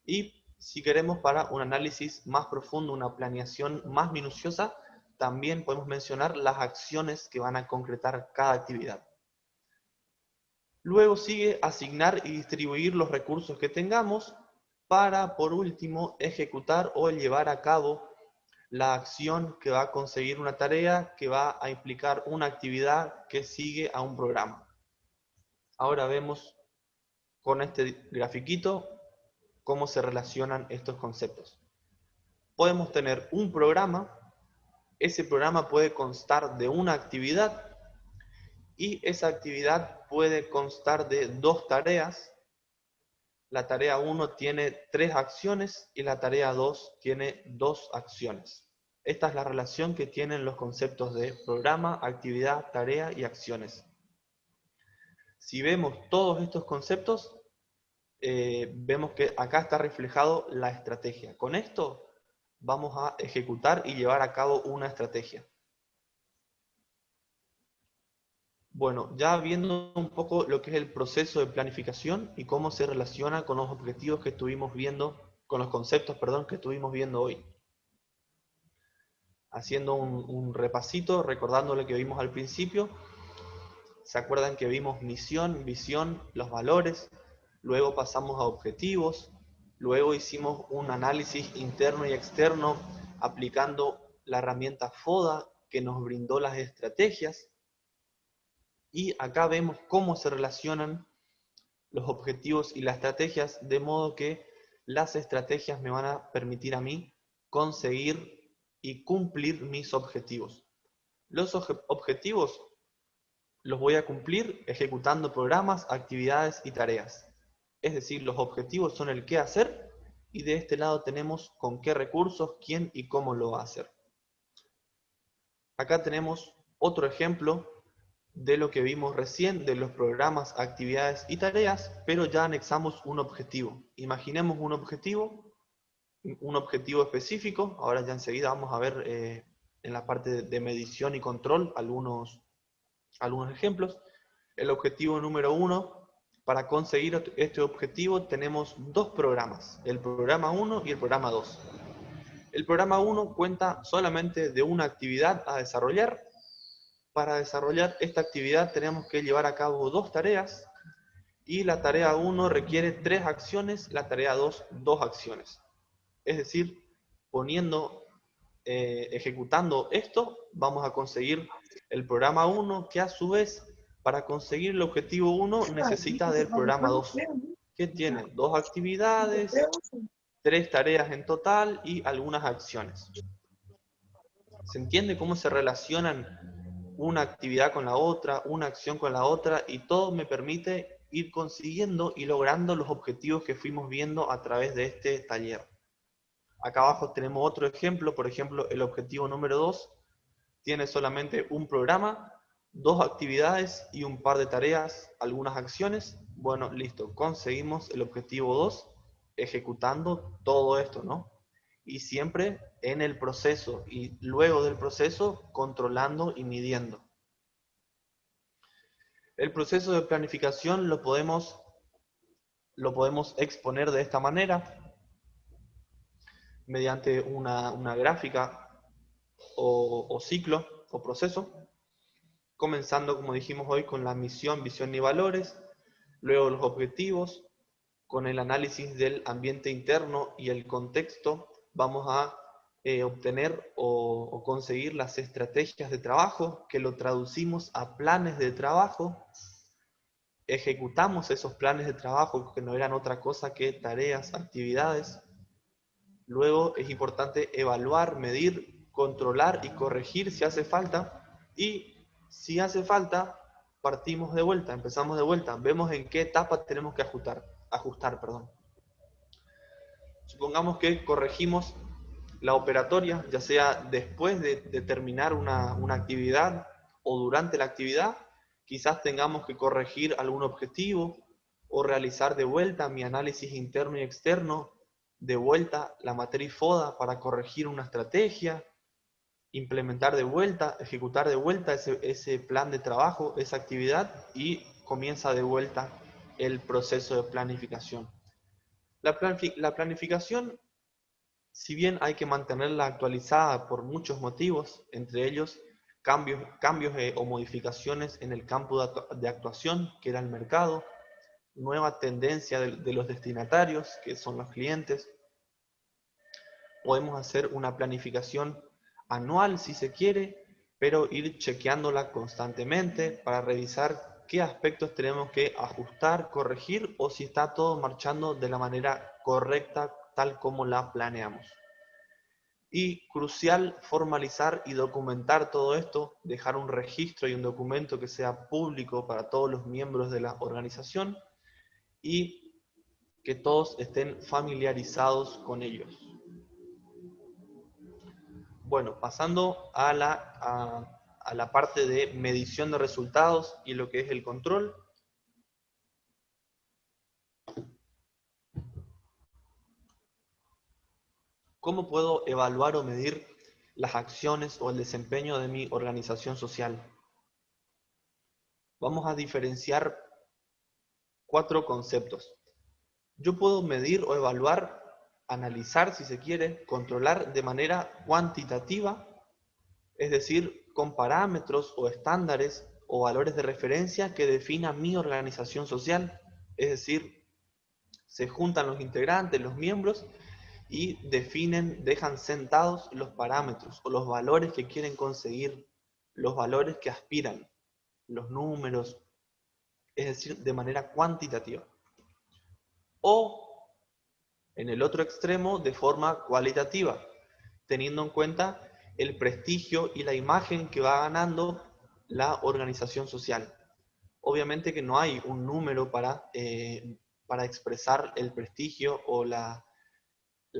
y si queremos para un análisis más profundo, una planeación más minuciosa, también podemos mencionar las acciones que van a concretar cada actividad. Luego sigue asignar y distribuir los recursos que tengamos para, por último, ejecutar o llevar a cabo la acción que va a conseguir una tarea que va a implicar una actividad que sigue a un programa. Ahora vemos con este grafiquito cómo se relacionan estos conceptos. Podemos tener un programa, ese programa puede constar de una actividad y esa actividad puede constar de 2 tareas. La tarea 1 tiene 3 acciones y la tarea 2 tiene 2 acciones. Esta es la relación que tienen los conceptos de programa, actividad, tarea y acciones. Si vemos todos estos conceptos, vemos que acá está reflejado la estrategia. Con esto vamos a ejecutar y llevar a cabo una estrategia. Bueno, ya viendo un poco lo que es el proceso de planificación y cómo se relaciona con los objetivos que estuvimos viendo, con los conceptos, perdón, que estuvimos viendo hoy. Haciendo un repasito, recordando lo que vimos al principio. ¿Se acuerdan que vimos misión, visión, los valores? Luego pasamos a objetivos. Luego hicimos un análisis interno y externo aplicando la herramienta FODA que nos brindó las estrategias. Y acá vemos cómo se relacionan los objetivos y las estrategias, de modo que las estrategias me van a permitir a mí conseguir y cumplir mis objetivos. Los objetivos los voy a cumplir ejecutando programas, actividades y tareas. Es decir, los objetivos son el qué hacer y de este lado tenemos con qué recursos, quién y cómo lo va a hacer. Acá tenemos otro ejemplo de lo que vimos recién, de los programas, actividades y tareas, pero ya anexamos un objetivo. Imaginemos un objetivo específico. Ahora ya enseguida vamos a ver en la parte de medición y control algunos ejemplos. El objetivo número 1, para conseguir este objetivo tenemos 2 programas, el programa 1 y el programa 2. El programa 1 cuenta solamente de una actividad a desarrollar. Para desarrollar esta actividad tenemos que llevar a cabo 2 tareas y la tarea 1 requiere 3 acciones, la tarea 2, 2 acciones. Es decir, ejecutando esto, vamos a conseguir el programa 1, que a su vez, para conseguir el objetivo 1, necesita del programa 2, que tiene 2 actividades, 3 tareas en total y algunas acciones. ¿Se entiende cómo se relacionan una actividad con la otra, una acción con la otra? Y todo me permite ir consiguiendo y logrando los objetivos que fuimos viendo a través de este taller. Acá abajo tenemos otro ejemplo, por ejemplo, el objetivo número 2 tiene solamente un programa, 2 actividades y un par de tareas, algunas acciones. Bueno, listo, conseguimos el objetivo 2 ejecutando todo esto, ¿no? Y siempre en el proceso y luego del proceso controlando y midiendo. El proceso de planificación lo podemos exponer de esta manera, mediante una gráfica o ciclo o proceso, comenzando, como dijimos hoy, con la misión, visión y valores, luego los objetivos, con el análisis del ambiente interno y el contexto, vamos a obtener o conseguir las estrategias de trabajo, que lo traducimos a planes de trabajo, ejecutamos esos planes de trabajo, que no eran otra cosa que tareas, actividades. Luego es importante evaluar, medir, controlar y corregir si hace falta. Y si hace falta, partimos de vuelta, empezamos de vuelta. Vemos en qué etapa tenemos que ajustar. Supongamos que corregimos la operatoria, ya sea después de terminar una actividad o durante la actividad. Quizás tengamos que corregir algún objetivo o realizar de vuelta mi análisis interno y externo, de vuelta la matriz FODA para corregir una estrategia, implementar de vuelta, ejecutar de vuelta ese plan de trabajo, esa actividad, y comienza de vuelta el proceso de planificación. La planificación, si bien hay que mantenerla actualizada por muchos motivos, entre ellos cambios o modificaciones en el campo de actuación, que era el mercado, nueva tendencia de los destinatarios, que son los clientes. Podemos hacer una planificación anual si se quiere, pero ir chequeándola constantemente para revisar qué aspectos tenemos que ajustar, corregir, o si está todo marchando de la manera correcta, tal como la planeamos. Y crucial, formalizar y documentar todo esto, dejar un registro y un documento que sea público para todos los miembros de la organización y que todos estén familiarizados con ellos. Bueno, pasando a la parte de medición de resultados y lo que es el control. ¿Cómo puedo evaluar o medir las acciones o el desempeño de mi organización social? Vamos a diferenciar 4 conceptos. Yo puedo medir o evaluar, analizar si se quiere, controlar de manera cuantitativa, es decir, con parámetros o estándares o valores de referencia que defina mi organización social, es decir, se juntan los integrantes, los miembros, y dejan sentados los parámetros o los valores que quieren conseguir, los valores que aspiran, los números, es decir, de manera cuantitativa. O, en el otro extremo, de forma cualitativa, teniendo en cuenta el prestigio y la imagen que va ganando la organización social. Obviamente que no hay un número para expresar el prestigio o la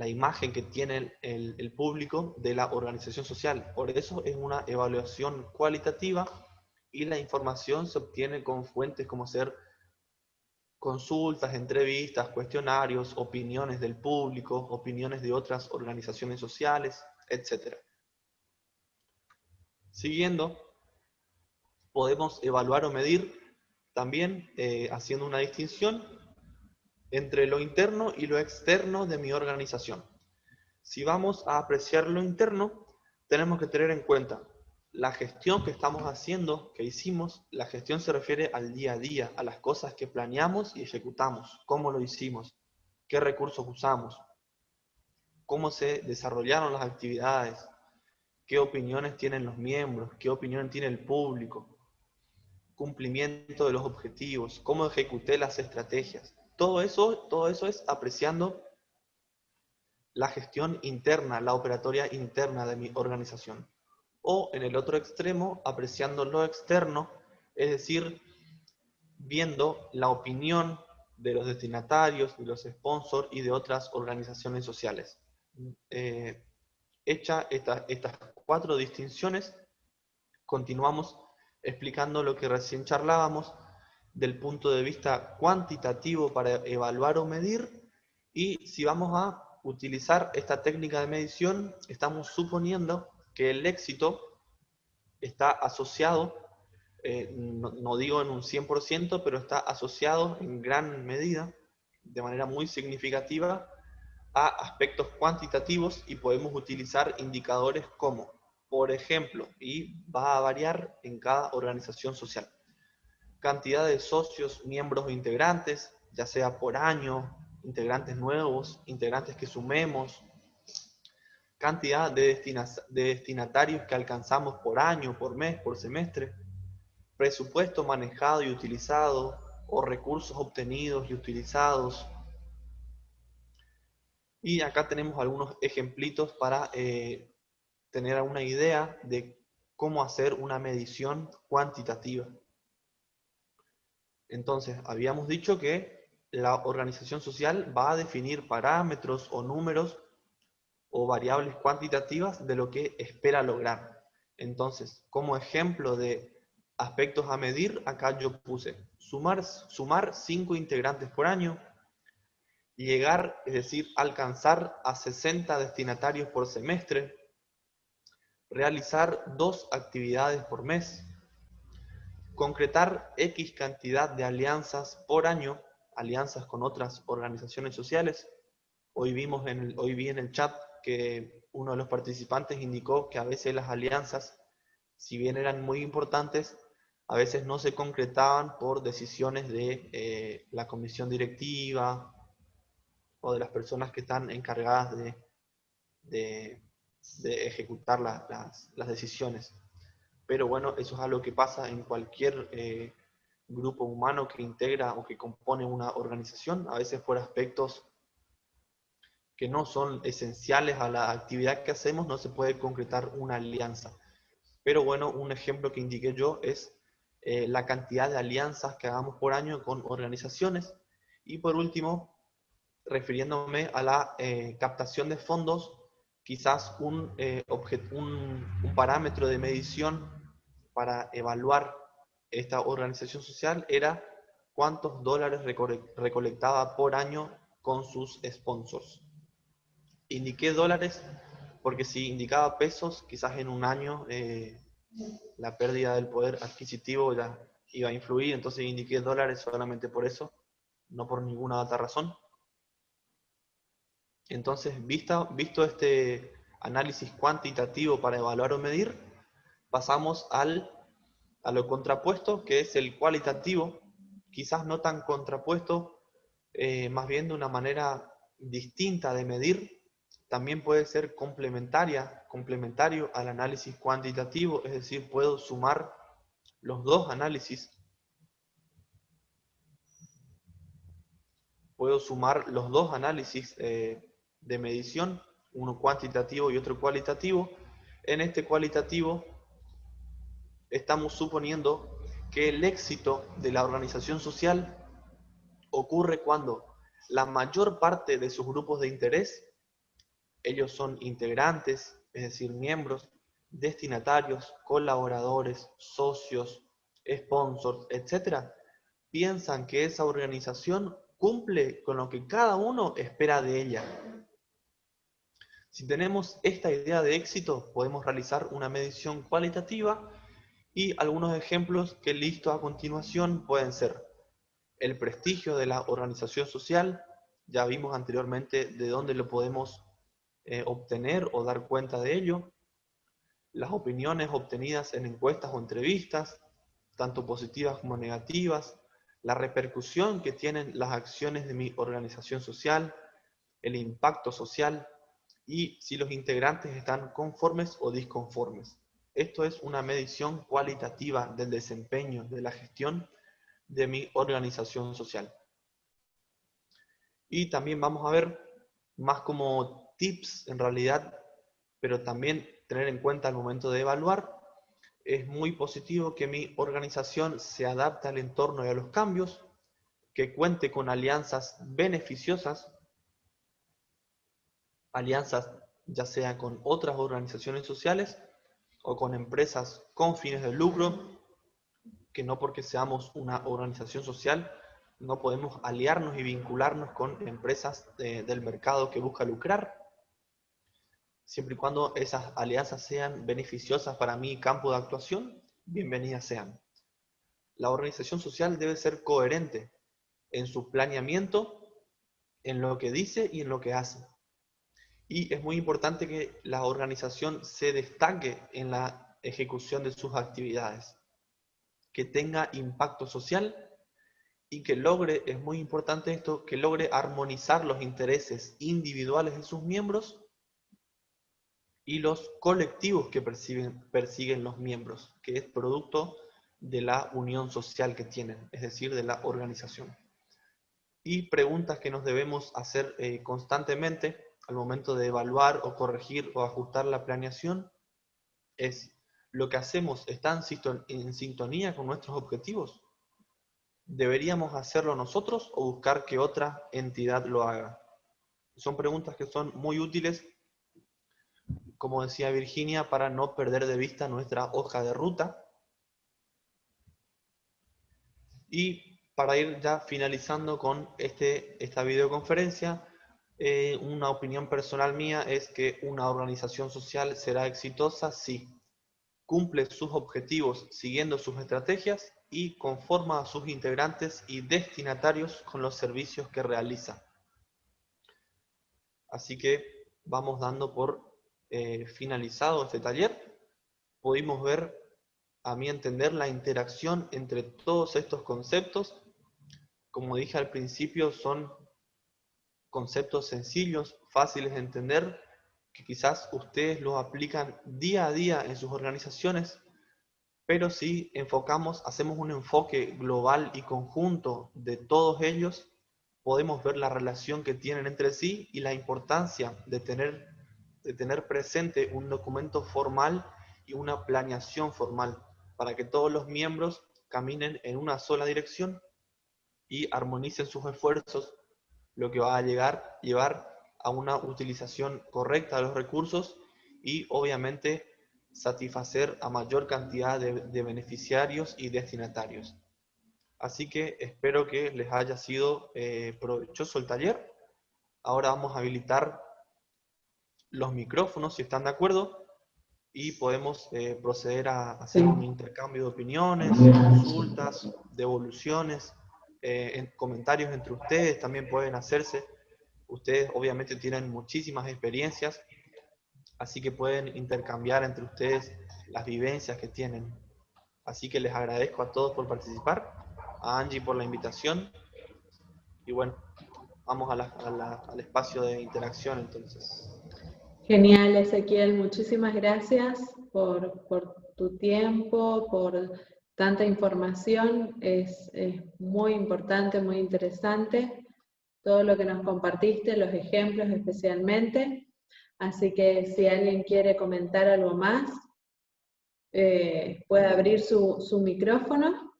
imagen que tiene el público de la organización social. Por eso es una evaluación cualitativa y la información se obtiene con fuentes como ser consultas, entrevistas, cuestionarios, opiniones del público, opiniones de otras organizaciones sociales, etc. Siguiendo, podemos evaluar o medir también haciendo una distinción entre lo interno y lo externo de mi organización. Si vamos a apreciar lo interno, tenemos que tener en cuenta la gestión que estamos haciendo, que hicimos. La gestión se refiere al día a día, a las cosas que planeamos y ejecutamos, cómo lo hicimos, qué recursos usamos, cómo se desarrollaron las actividades, qué opiniones tienen los miembros, qué opinión tiene el público, cumplimiento de los objetivos, cómo ejecuté las estrategias. Todo eso es apreciando la gestión interna, la operatoria interna de mi organización. O en el otro extremo, apreciando lo externo, es decir, viendo la opinión de los destinatarios, de los sponsors y de otras organizaciones sociales. Hecha estas 4 distinciones, continuamos explicando lo que recién charlábamos del punto de vista cuantitativo para evaluar o medir. Y si vamos a utilizar esta técnica de medición, estamos suponiendo que el éxito está asociado, no digo en un 100%, pero está asociado en gran medida, de manera muy significativa, a aspectos cuantitativos, y podemos utilizar indicadores como, por ejemplo, y va a variar en cada organización social, cantidad de socios, miembros o integrantes, ya sea por año, integrantes nuevos, integrantes que sumemos, cantidad de destinatarios que alcanzamos por año, por mes, por semestre, presupuesto manejado y utilizado, o recursos obtenidos y utilizados. Y acá tenemos algunos ejemplitos para tener una idea de cómo hacer una medición cuantitativa. Entonces, habíamos dicho que la organización social va a definir parámetros o números o variables cuantitativas de lo que espera lograr. Entonces, como ejemplo de aspectos a medir, acá yo puse sumar 5 integrantes por año, llegar, es decir, alcanzar a 60 destinatarios por semestre, realizar 2 actividades por mes, concretar X cantidad de alianzas por año, alianzas con otras organizaciones sociales. Hoy vi en el chat que uno de los participantes indicó que a veces las alianzas, si bien eran muy importantes, a veces no se concretaban por decisiones de la comisión directiva o de las personas que están encargadas de ejecutar las decisiones. Pero bueno, eso es algo que pasa en cualquier grupo humano que integra o que compone una organización, a veces por aspectos que no son esenciales a la actividad que hacemos, no se puede concretar una alianza. Pero bueno, un ejemplo que indiqué yo es la cantidad de alianzas que hagamos por año con organizaciones. Y por último, refiriéndome a la captación de fondos, quizás un parámetro de medición para evaluar esta organización social era cuántos dólares recolectaba por año con sus sponsors. Indiqué dólares porque si indicaba pesos, quizás en un año la pérdida del poder adquisitivo ya iba a influir, entonces indiqué dólares solamente por eso, no por ninguna otra razón. Entonces, visto este análisis cuantitativo para evaluar o medir, pasamos a lo contrapuesto, que es el cualitativo, quizás no tan contrapuesto, más bien de una manera distinta de medir. También puede ser complementario al análisis cuantitativo, es decir, puedo sumar los dos análisis. Puedo sumar los dos análisis de medición, uno cuantitativo y otro cualitativo. En este cualitativo estamos suponiendo que el éxito de la organización social ocurre cuando la mayor parte de sus grupos de interés, ellos son integrantes, es decir, miembros, destinatarios, colaboradores, socios, sponsors, etc., piensan que esa organización cumple con lo que cada uno espera de ella. Si tenemos esta idea de éxito, podemos realizar una medición cualitativa y algunos ejemplos que listo a continuación pueden ser el prestigio de la organización social. Ya vimos anteriormente de dónde lo podemos obtener o dar cuenta de ello. Las opiniones obtenidas en encuestas o entrevistas, tanto positivas como negativas, la repercusión que tienen las acciones de mi organización social, el impacto social y si los integrantes están conformes o disconformes. Esto es una medición cualitativa del desempeño de la gestión de mi organización social. Y también vamos a ver más como tips en realidad, pero también tener en cuenta al momento de evaluar. Es muy positivo que mi organización se adapte al entorno y a los cambios, que cuente con alianzas beneficiosas, alianzas ya sea con otras organizaciones sociales o con empresas con fines de lucro, que no porque seamos una organización social, no podemos aliarnos y vincularnos con empresas del mercado que busca lucrar, siempre y cuando esas alianzas sean beneficiosas para mi campo de actuación, bienvenidas sean. La organización social debe ser coherente en su planeamiento, en lo que dice y en lo que hace. Y es muy importante que la organización se destaque en la ejecución de sus actividades, que tenga impacto social y que logre, es muy importante esto, que logre armonizar los intereses individuales de sus miembros y los colectivos que persiguen los miembros, que es producto de la unión social que tienen, es decir, de la organización. Y preguntas que nos debemos hacer constantemente al momento de evaluar o corregir o ajustar la planeación es: ¿lo que hacemos está en sintonía con nuestros objetivos? ¿Deberíamos hacerlo nosotros o buscar que otra entidad lo haga? Son preguntas que son muy útiles, como decía Virginia, para no perder de vista nuestra hoja de ruta. Y para ir ya finalizando con esta videoconferencia, una opinión personal mía es que una organización social será exitosa si cumple sus objetivos siguiendo sus estrategias y conforma a sus integrantes y destinatarios con los servicios que realiza. Así que vamos dando por finalizado este taller. Pudimos ver, a mi entender, la interacción entre todos estos conceptos. Como dije al principio, son conceptos sencillos, fáciles de entender, que quizás ustedes los aplican día a día en sus organizaciones, pero si hacemos un enfoque global y conjunto de todos ellos, podemos ver la relación que tienen entre sí y la importancia de tener presente un documento formal y una planeación formal para que todos los miembros caminen en una sola dirección y armonicen sus esfuerzos, lo que va a llevar a una utilización correcta de los recursos y obviamente satisfacer a mayor cantidad de beneficiarios y destinatarios. Así que espero que les haya sido provechoso el taller. Ahora vamos a habilitar los micrófonos, si están de acuerdo, y podemos proceder a hacer un intercambio de opiniones, consultas, devoluciones, comentarios entre ustedes también pueden hacerse. Ustedes obviamente tienen muchísimas experiencias, así que pueden intercambiar entre ustedes las vivencias que tienen. Así que les agradezco a todos por participar, a Angie por la invitación, y bueno, vamos al espacio de interacción entonces. Genial, Ezequiel, muchísimas gracias por tu tiempo, por tanta información. Es muy importante, muy interesante todo lo que nos compartiste, los ejemplos especialmente. Así que si alguien quiere comentar algo más, puede abrir su micrófono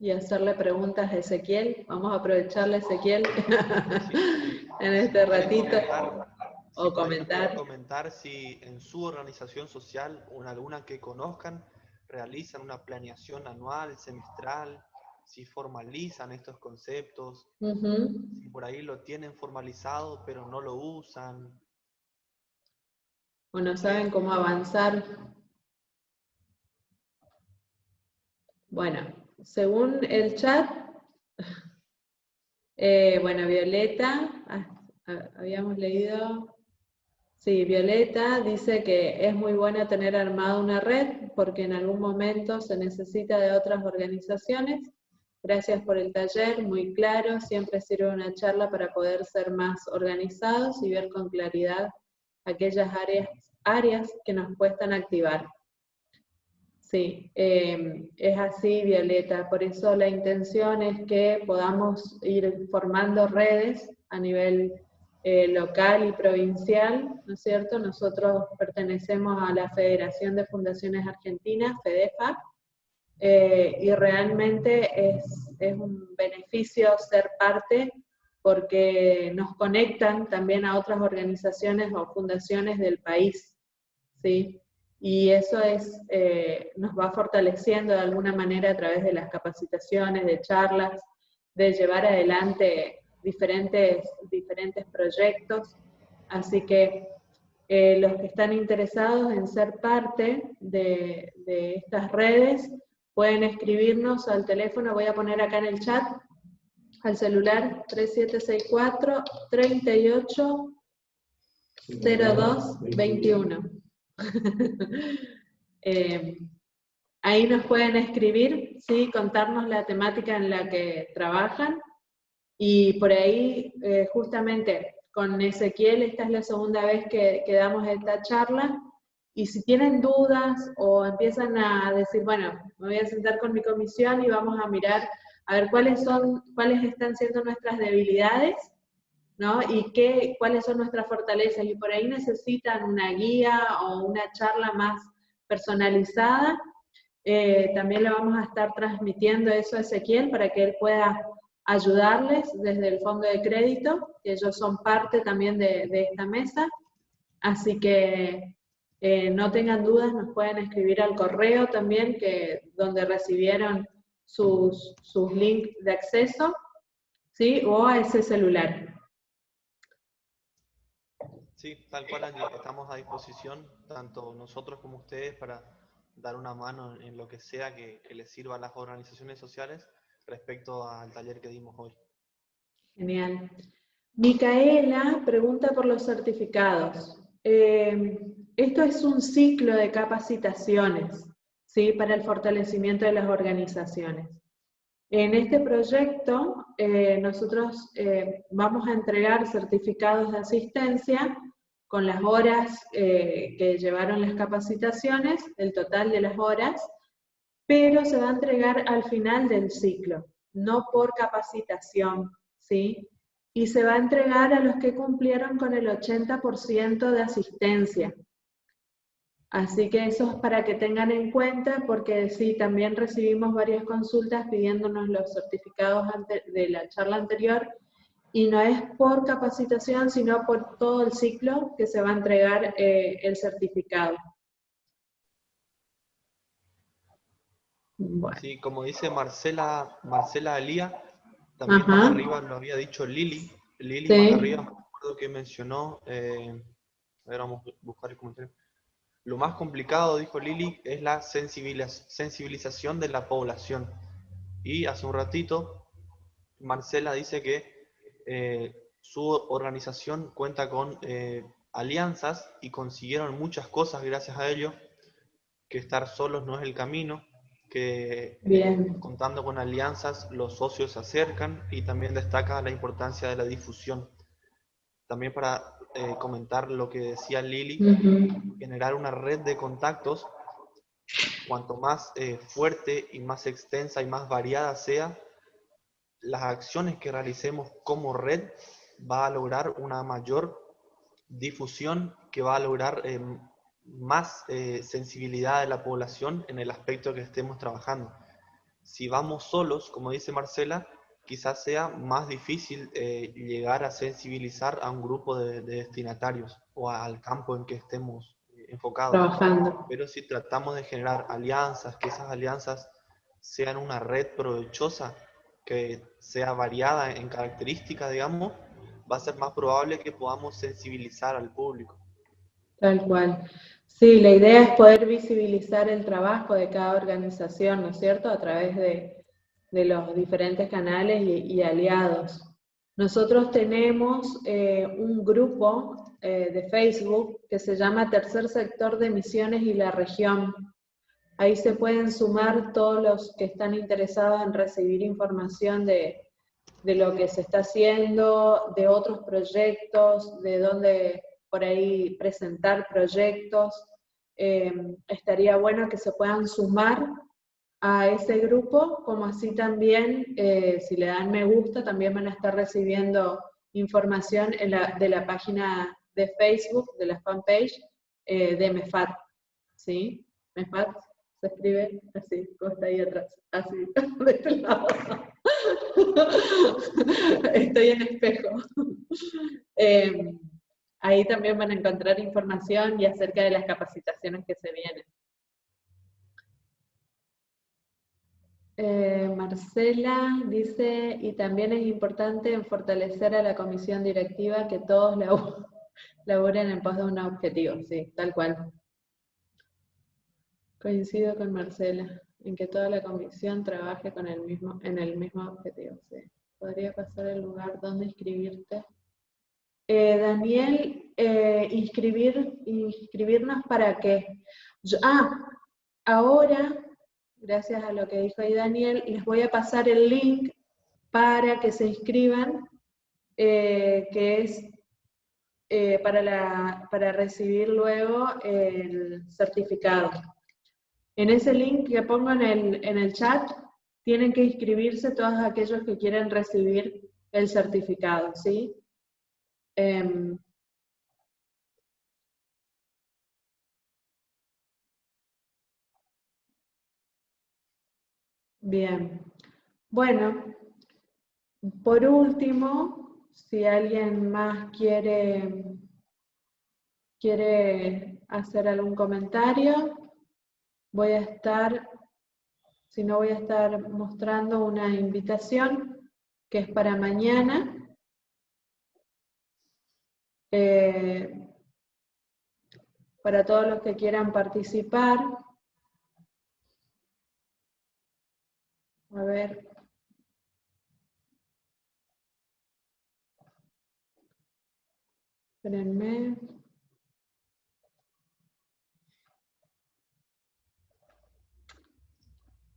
y hacerle preguntas a Ezequiel. Vamos a aprovecharle, Ezequiel, en este ratito. O comentar si en su organización social o en alguna que conozcan realizan una planeación anual, semestral, si formalizan estos conceptos, si por ahí lo tienen formalizado pero no lo usan. O no saben cómo avanzar. Bueno, según el chat, bueno, Violeta, habíamos leído, sí, Violeta dice que es muy bueno tener armada una red porque en algún momento se necesita de otras organizaciones. Gracias por el taller, muy claro, siempre sirve una charla para poder ser más organizados y ver con claridad aquellas áreas que nos cuestan activar. Sí, es así, Violeta, por eso la intención es que podamos ir formando redes a nivel local y provincial, ¿no es cierto? Nosotros pertenecemos a la Federación de Fundaciones Argentinas, FEDEFAC, y realmente es un beneficio ser parte porque nos conectan también a otras organizaciones o fundaciones del país, ¿sí? y eso nos va fortaleciendo de alguna manera a través de las capacitaciones, de charlas, de llevar adelante diferentes proyectos. Así que los que están interesados en ser parte de estas redes pueden escribirnos al teléfono, voy a poner acá en el chat, al celular 3764 38 02 21. Ahí nos pueden escribir, ¿sí? Contarnos la temática en la que trabajan, y por ahí justamente con Ezequiel esta es la segunda vez que damos esta charla, y si tienen dudas o empiezan a decir, bueno, me voy a sentar con mi comisión y vamos a mirar a ver cuáles están siendo nuestras debilidades, ¿no? Y cuáles son nuestras fortalezas, y por ahí necesitan una guía o una charla más personalizada, también le vamos a estar transmitiendo eso a Ezequiel para que él pueda ayudarles desde el fondo de crédito, que ellos son parte también de esta mesa. Así que no tengan dudas, nos pueden escribir al correo también, donde recibieron sus links de acceso, ¿sí? O a ese celular. Sí, tal cual, Angie, estamos a disposición, tanto nosotros como ustedes, para dar una mano en lo que sea que les sirva a las organizaciones sociales respecto al taller que dimos hoy. Genial. Micaela pregunta por los certificados. Esto es un ciclo de capacitaciones, ¿sí? Para el fortalecimiento de las organizaciones. En este proyecto nosotros vamos a entregar certificados de asistencia con las horas que llevaron las capacitaciones, el total de las horas, pero se va a entregar al final del ciclo, no por capacitación, ¿sí? Y se va a entregar a los que cumplieron con el 80% de asistencia. Así que eso es para que tengan en cuenta, porque sí, también recibimos varias consultas pidiéndonos los certificados de la charla anterior, y no es por capacitación, sino por todo el ciclo que se va a entregar el certificado. Bueno. Sí, como dice Marcela Alía, también más arriba lo había dicho Lili. Lili, sí. Más arriba me acuerdo que mencionó, a ver, vamos a buscar el comentario. Lo más complicado, dijo Lili, es la sensibilización de la población. Y hace un ratito, Marcela dice que su organización cuenta con alianzas y consiguieron muchas cosas gracias a ello, que estar solos no es el camino, que contando con alianzas los socios se acercan, y también destaca la importancia de la difusión. También para comentar lo que decía Lili, generar una red de contactos, cuanto más fuerte y más extensa y más variada sea, las acciones que realicemos como red va a lograr una mayor difusión, que va a lograr más sensibilidad de la población en el aspecto que estemos trabajando. Si vamos solos, como dice Marcela, quizás sea más difícil llegar a sensibilizar a un grupo de destinatarios o al campo en que estemos enfocados. Trabajando. Pero si tratamos de generar alianzas, que esas alianzas sean una red provechosa, que sea variada en características, digamos, va a ser más probable que podamos sensibilizar al público. Tal cual. Sí, la idea es poder visibilizar el trabajo de cada organización, ¿no es cierto?, a través de los diferentes canales y aliados. Nosotros tenemos un grupo de Facebook que se llama Tercer Sector de Misiones y la Región. Ahí se pueden sumar todos los que están interesados en recibir información de lo que se está haciendo, de otros proyectos, de dónde por ahí presentar proyectos. Estaría bueno que se puedan sumar a ese grupo, como así también, si le dan me gusta, también van a estar recibiendo información de la página de Facebook, de la fanpage de MEFAT, ¿sí? MEFAT se escribe así, como está ahí atrás, así, de este lado. Estoy en espejo. ahí también van a encontrar información y acerca de las capacitaciones que se vienen. Marcela dice, y también es importante fortalecer a la comisión directiva que todos laburen en pos de un objetivo, sí, tal cual. Coincido con Marcela, en que toda la comisión trabaje en el mismo objetivo, sí. Podría pasar el lugar donde inscribirte. Daniel, inscribirnos para qué. Ahora, gracias a lo que dijo ahí Daniel, les voy a pasar el link para que se inscriban, que es para recibir luego el certificado. En ese link que pongo en el chat, tienen que inscribirse todos aquellos que quieren recibir el certificado, ¿sí? Bien. Bueno, por último, si alguien más quiere hacer algún comentario, voy a estar mostrando una invitación que es para mañana. Para todos los que quieran participar. A ver. Espérenme.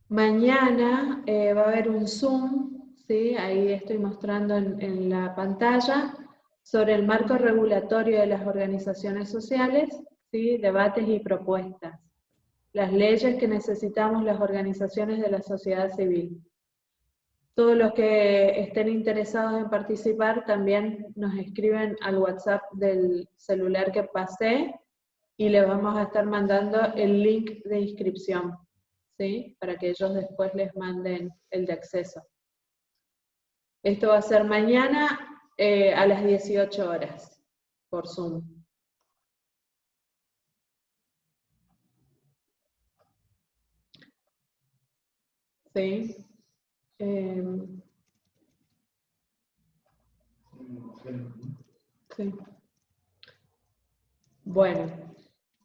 Mañana va a haber un Zoom, ¿sí? Ahí estoy mostrando en la pantalla, sobre el marco regulatorio de las organizaciones sociales, ¿sí? Debates y propuestas. Las leyes que necesitamos las organizaciones de la sociedad civil. Todos los que estén interesados en participar también nos escriben al WhatsApp del celular que pasé y les vamos a estar mandando el link de inscripción, ¿sí? Para que ellos después les manden el de acceso. Esto va a ser mañana a las 18 horas por Zoom. ¿Sí? Sí. Bueno,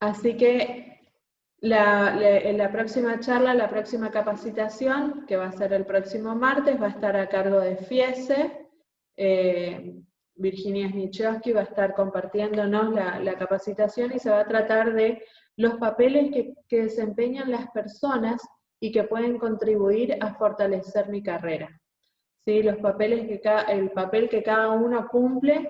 así que en la próxima charla, la próxima capacitación, que va a ser el próximo martes, va a estar a cargo de FIESE. Virginia Snichowski va a estar compartiéndonos la capacitación y se va a tratar de los papeles que desempeñan las personas y que pueden contribuir a fortalecer mi carrera. ¿Sí? Los papeles el papel que cada uno cumple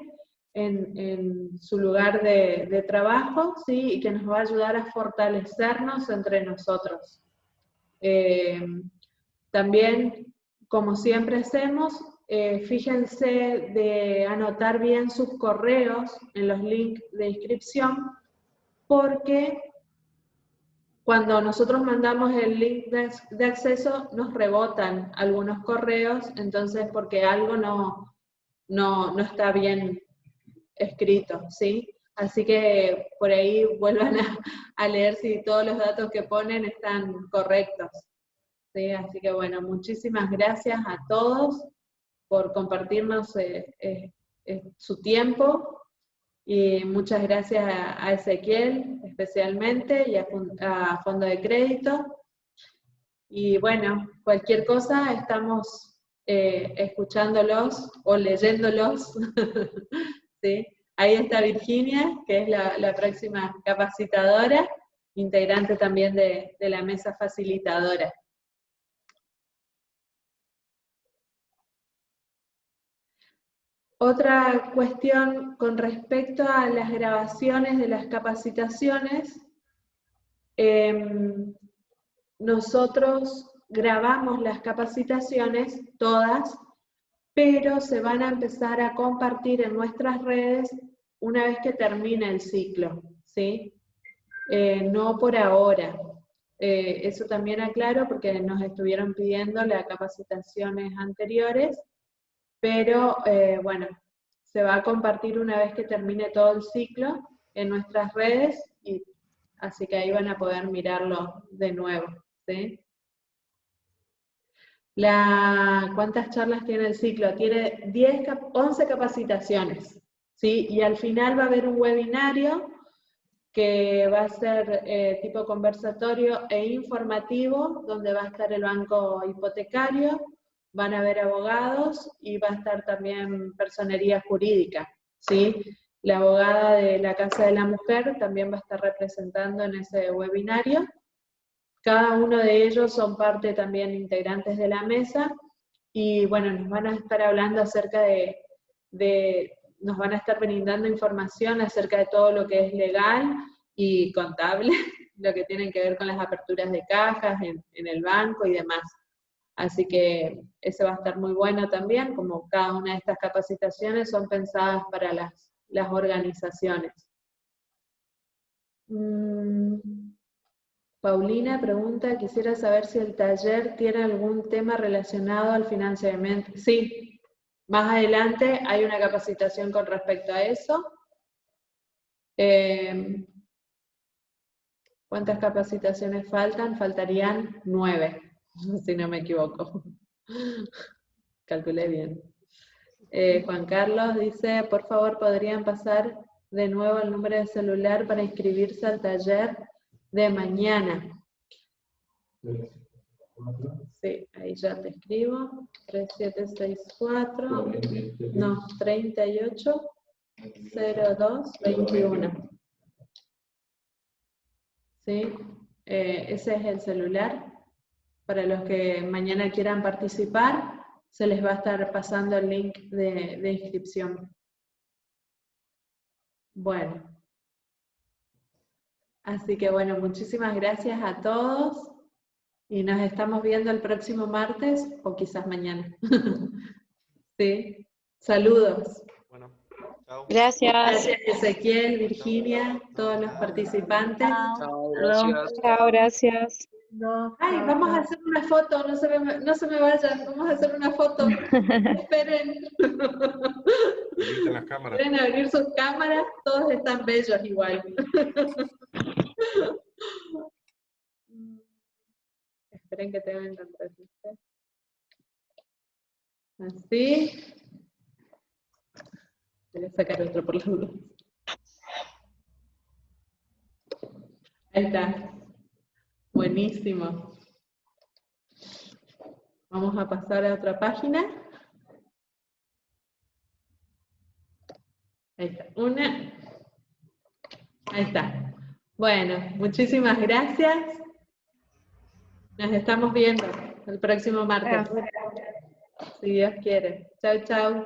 en su lugar de trabajo, ¿sí? Y que nos va a ayudar a fortalecernos entre nosotros. También, como siempre hacemos, fíjense de anotar bien sus correos en los links de inscripción, porque cuando nosotros mandamos el link de acceso, nos rebotan algunos correos, entonces porque algo no está bien escrito, ¿sí? Así que por ahí vuelvan a leer si todos los datos que ponen están correctos, ¿sí? Así que bueno, muchísimas gracias a todos por compartirnos su tiempo. Y muchas gracias a Ezequiel especialmente y a Fondo de Crédito. Y bueno, cualquier cosa estamos escuchándolos o leyéndolos. ¿Sí? Ahí está Virginia, que es la próxima capacitadora, integrante también de la mesa facilitadora. Otra cuestión con respecto a las grabaciones de las capacitaciones, nosotros grabamos las capacitaciones, todas, pero se van a empezar a compartir en nuestras redes una vez que termine el ciclo, ¿sí? No por ahora. Eso también aclaro porque nos estuvieron pidiendo las capacitaciones anteriores, pero bueno, se va a compartir una vez que termine todo el ciclo en nuestras redes, y así que ahí van a poder mirarlo de nuevo, ¿sí? ¿Cuántas charlas tiene el ciclo? Tiene 11 capacitaciones, ¿sí? Y al final va a haber un webinario que va a ser tipo conversatorio e informativo, donde va a estar el banco hipotecario, van a haber abogados y va a estar también personería jurídica, ¿sí? La abogada de la Casa de la Mujer también va a estar representando en ese webinario. Cada uno de ellos son parte también integrantes de la mesa, y bueno, nos van a estar hablando acerca nos van a estar brindando información acerca de todo lo que es legal y contable, lo que tienen que ver con las aperturas de cajas en el banco y demás. Así que ese va a estar muy bueno también, como cada una de estas capacitaciones son pensadas para las organizaciones. Paulina pregunta, quisiera saber si el taller tiene algún tema relacionado al financiamiento. Sí, más adelante hay una capacitación con respecto a eso. ¿Cuántas capacitaciones faltan? Faltarían 9, si no me equivoco. Calculé bien. Juan Carlos dice, por favor, ¿podrían pasar de nuevo el número de celular para inscribirse al taller de mañana? Sí, ahí ya te escribo. 3764, no, 38 02 21. ¿Sí? Ese es el celular. Para los que mañana quieran participar, se les va a estar pasando el link de inscripción. Bueno. Así que bueno, muchísimas gracias a todos y nos estamos viendo el próximo martes o quizás mañana. Sí, saludos. Bueno, chao. Gracias. Gracias Ezequiel, Virginia, todos los participantes. Chao, gracias. Chao, gracias. No, Ay, no, vamos no. a hacer una foto, no se me vayan, vamos a hacer una foto. Esperen. Habiliten las cámaras. Quieren abrir sus cámaras, todos están bellos igual. Esperen que te vengan atrás. Así. Voy a sacar otro por la duda. Ahí está. Buenísimo. Vamos a pasar a otra página. Ahí está. Una. Ahí está. Bueno, muchísimas gracias. Nos estamos viendo el próximo martes. Si Dios quiere. Chau, chau.